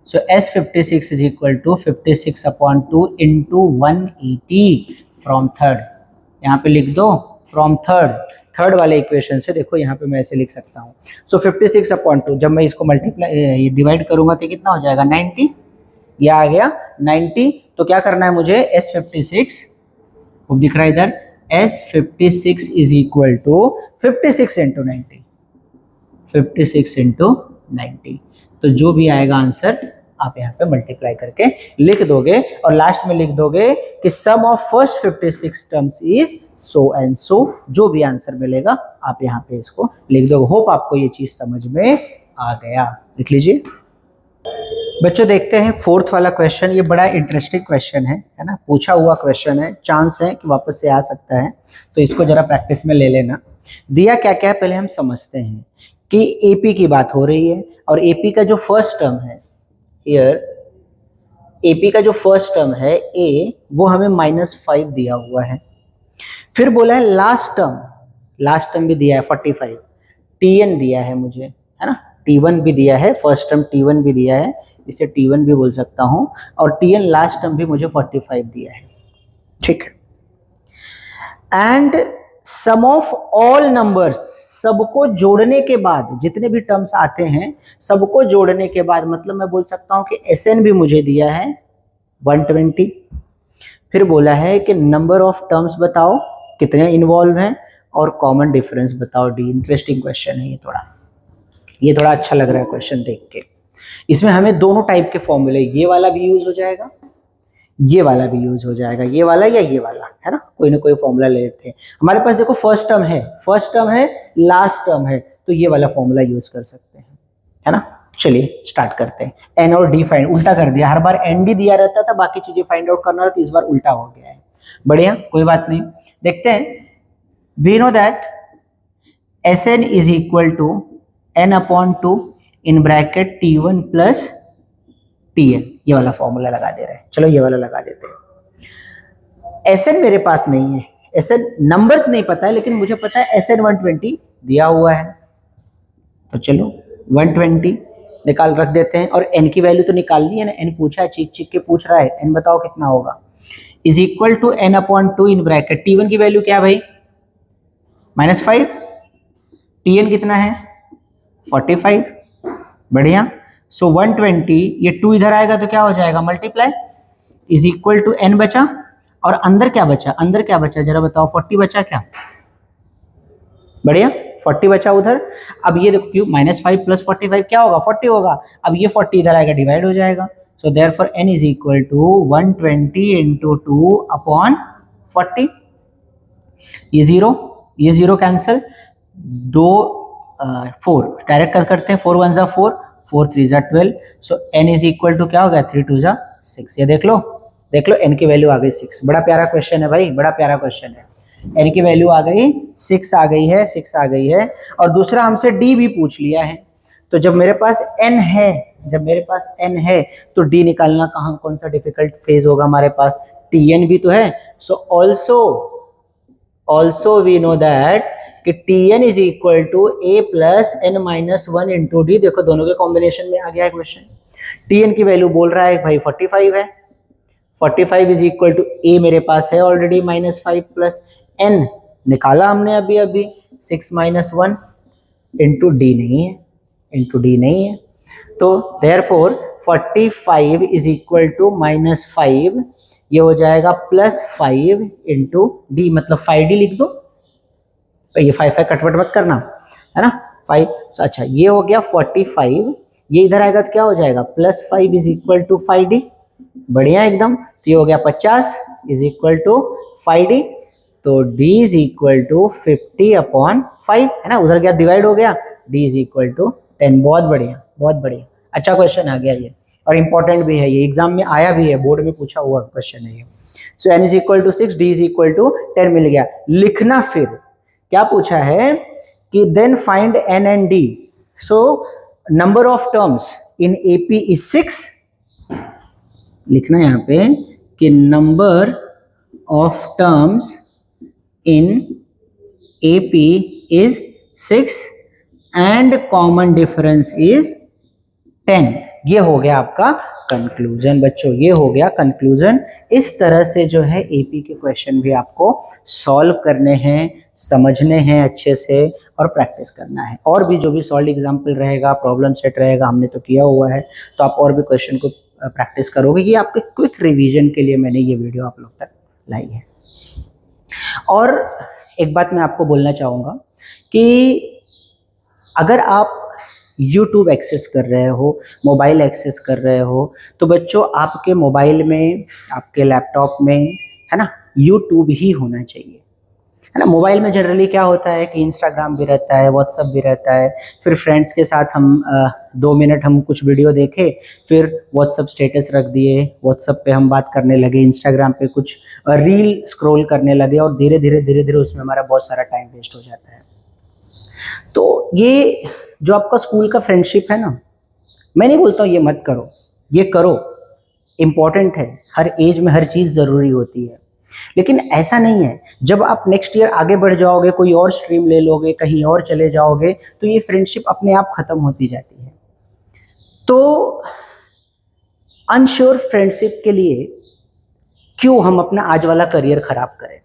So S56 is equal to 56 upon 2 into 180 from third, यहाँ पे लिख दो फ्रॉम थर्ड वाले इक्वेशन से देखो यहाँ पे मैं ऐसे लिख सकता हूँ। सो 56 अपॉन 2 जब मैं इसको मल्टीप्लाई डिवाइड करूंगा तो कितना हो जाएगा 90, यह आ गया 90। तो क्या करना है मुझे S56 वो दिख रहा है इधर, S56 is equal to 56 into 90, 56 into 90, तो जो भी आएगा आंसर आप यहाँ पे मल्टीप्लाई करके लिख दोगे और लास्ट में लिख दोगे कि sum of first 56 terms is so and so, जो भी आंसर मिलेगा आप यहाँ पे इसको लिख दोगे। होप आपको ये चीज समझ में आ गया, लिख लीजिए बच्चों। देखते हैं फोर्थ वाला क्वेश्चन, ये बड़ा इंटरेस्टिंग क्वेश्चन है ना, पूछा हुआ क्वेश्चन है, चांस है कि वापस से आ सकता है, तो इसको जरा प्रैक्टिस में ले लेना। दिया क्या क्या है पहले हम समझते हैं कि एपी की बात हो रही है और एपी का जो फर्स्ट टर्म है हियर, एपी का जो फर्स्ट टर्म है ए वो हमें -5 दिया हुआ है। फिर बोला है लास्ट टर्म भी दिया है 45, टीएन दिया है मुझे है ना, टी1 भी दिया है, फर्स्ट टर्म टी1 भी दिया है, इसे टी1 भी बोल सकता हूं, और टीएन लास्ट टर्म भी मुझे 45 दिया है, ठीक है। And sum of all numbers, सबको जोड़ने के बाद जितने भी टर्म्स आते हैं सबको जोड़ने के बाद मतलब मैं बोल सकता हूं कि एसएन भी मुझे दिया है 120। फिर बोला है कि नंबर ऑफ टर्म्स बताओ कितने इन्वॉल्व हैं और कॉमन डिफरेंस बताओ डी। इंटरेस्टिंग क्वेश्चन है ये थोड़ा अच्छा लग रहा है क्वेश्चन देख के। इसमें हमें दोनों टाइप के फॉर्मूले, ये वाला भी यूज हो जाएगा, ये वाला भी यूज हो जाएगा, ये वाला या ये वाला, है ना, कोई ना कोई फॉर्मूला ले लेते हैं। हमारे पास देखो फर्स्ट टर्म है लास्ट टर्म है, तो ये वाला फॉर्मूला यूज कर सकते हैं, है ना। चलिए स्टार्ट करते हैं। एन और डी फाइंड, उल्टा कर दिया, हर बार एन डी दिया रहता था, बाकी चीजें फाइंड आउट करना रहता, इस बार उल्टा हो गया है। बढ़िया, कोई बात नहीं, देखते हैं। We know that S N is equal to N upon 2 in bracket T1 plus Tn, ये वाला फॉर्मूला लगा दे रहे हैं। चलो ये वाला लगा देते हैं। Sn मेरे पास नहीं है, Sn नंबर्स नहीं पता है, लेकिन मुझे पता है Sn 120 दिया हुआ है, तो चलो 120 निकाल रख देते हैं। और n की वैल्यू तो निकालनी है ना, n पूछा है, चीख के पूछ रहा है, n बताओ कितना होगा, is equal to n upon 2 in bracket T1 की वैल्यू क्या है भाई -5, Tn कितना है 45, बढ़िया। सो 120, ये 2 इधर आएगा तो क्या हो जाएगा multiply, is equal to n बचा, और अंदर क्या बचा जरा बताओ, 40 बचा क्या, बढ़िया 40 बचा उधर। अब ये देखो क्यों -5 प्लस 45 क्या होगा 40 होगा, अब ये 40 इधर आएगा डिवाइड हो जाएगा। So therefore n is equal to 120 into 2 upon 40, ये जीरो कैंसिल, 4 डायरेक्ट करते हैं, 4 1 जा 4, 4 3 जा 12, सो n इज इक्वल टू क्या हो गया 3 2 जा 6। ये देख लो n की वैल्यू आ गई 6। बड़ा प्यारा क्वेश्चन है भाई, बड़ा प्यारा क्वेश्चन है। n की वैल्यू आ गई 6 आ गई है, और दूसरा हमसे d भी पूछ लिया है। तो जब मेरे पास n है तो d निकालना कहाँ, कौन सा डिफिकल्ट फेज होगा हमारे पास, tn भी तो है। So also we know that कि Tn is equal to a plus n minus 1 into D. देखो दोनों के कॉम्बिनेशन में आ गया है क्वेश्चन। Tn की वैल्यू बोल रहा है भाई 45 है, 45 इज इक्वल टू a मेरे पास है ऑलरेडी -5 प्लस n निकाला हमने अभी 6 माइनस 1 इंटू डी नहीं है, तो देयरफॉर 45 इज इक्वल टू -5, ये हो जाएगा +5 इंटू डी, मतलब 5d लिख दो, ये 5 कटवट मत करना, है ना 5। अच्छा ये हो गया 45, ये इधर आएगा तो क्या हो जाएगा +5 इज इक्वल टू 5d, बढ़िया एकदम। तो ये हो गया 50 इज इक्वल टू 5d, तो d is equal to 50 upon 5, है ना, उधर गया डिवाइड हो गया, d इज इक्वल टू 10। बहुत बढ़िया, अच्छा क्वेश्चन आ गया ये। और इम्पोर्टेंट भी है, ये एग्जाम में आया भी है, बोर्ड में पूछा हुआ क्वेश्चन है ये। So n is equal to 6, d is equal to 10 मिल गया। लिखना फिर क्या पूछा है कि then find n and d। So number of terms in AP is 6, लिखना यहां पे कि number of terms in AP is 6 and common difference is 10। ये हो गया आपका कंक्लूजन बच्चों, ये हो गया कंक्लूजन। इस तरह से जो है AP के क्वेश्चन भी आपको सॉल्व करने हैं, समझने हैं अच्छे से और प्रैक्टिस करना है। और भी जो भी सॉल्व एग्जाम्पल रहेगा, प्रॉब्लम सेट रहेगा, हमने तो किया हुआ है, तो आप और भी क्वेश्चन को प्रैक्टिस करोगे। ये आपके क्विक रिवीजन के लिए मैंने ये वीडियो आप लोग तक लाई है। और एक बात मैं आपको बोलना चाहूँगा कि अगर आप YouTube एक्सेस कर रहे हो, मोबाइल एक्सेस कर रहे हो, तो बच्चों आपके मोबाइल में, आपके लैपटॉप में, है ना, YouTube ही होना चाहिए, है ना। मोबाइल में जनरली क्या होता है कि इंस्टाग्राम भी रहता है, व्हाट्सअप भी रहता है, फिर फ्रेंड्स के साथ हम 2 मिनट हम कुछ वीडियो देखे, फिर व्हाट्सअप स्टेटस रख दिए, व्हाट्सअप पे हम बात करने लगे, इंस्टाग्राम पे कुछ रील स्क्रॉल करने लगे और धीरे धीरे उसमें हमारा बहुत सारा टाइम वेस्ट हो जाता है। तो ये जो आपका स्कूल का फ्रेंडशिप है ना, मैं नहीं बोलता हूँ ये मत करो, ये करो, इम्पॉर्टेंट है, हर एज में हर चीज़ ज़रूरी होती है। लेकिन ऐसा नहीं है, जब आप नेक्स्ट ईयर आगे बढ़ जाओगे, कोई और स्ट्रीम ले लोगे, कहीं और चले जाओगे, तो ये फ्रेंडशिप अपने आप खत्म होती जाती है। तो अनश्योर फ्रेंडशिप के लिए क्यों हम अपना आज वाला करियर खराब करें।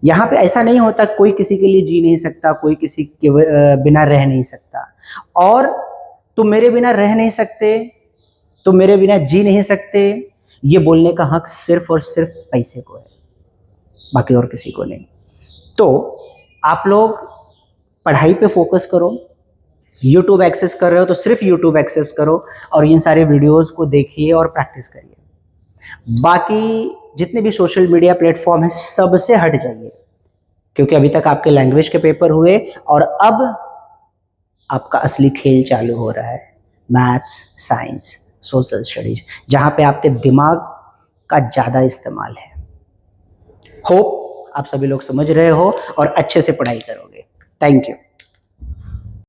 यहाँ पे ऐसा नहीं होता कोई किसी के लिए जी नहीं सकता, कोई किसी के बिना रह नहीं सकता, और तुम मेरे बिना रह नहीं सकते, तुम मेरे बिना जी नहीं सकते, ये बोलने का हक सिर्फ और सिर्फ पैसे को है, बाकी और किसी को नहीं। तो आप लोग पढ़ाई पे फोकस करो, YouTube एक्सेस कर रहे हो तो सिर्फ YouTube एक्सेस करो और इन सारे वीडियोस को देखिए और प्रैक्टिस करिए। बाकी जितने भी सोशल मीडिया प्लेटफॉर्म है सबसे हट जाइए, क्योंकि अभी तक आपके लैंग्वेज के पेपर हुए और अब आपका असली खेल चालू हो रहा है, मैथ्स, साइंस, सोशल स्टडीज, जहाँ पे आपके दिमाग का ज़्यादा इस्तेमाल है। होप आप सभी लोग समझ रहे हो और अच्छे से पढ़ाई करोगे। Thank you.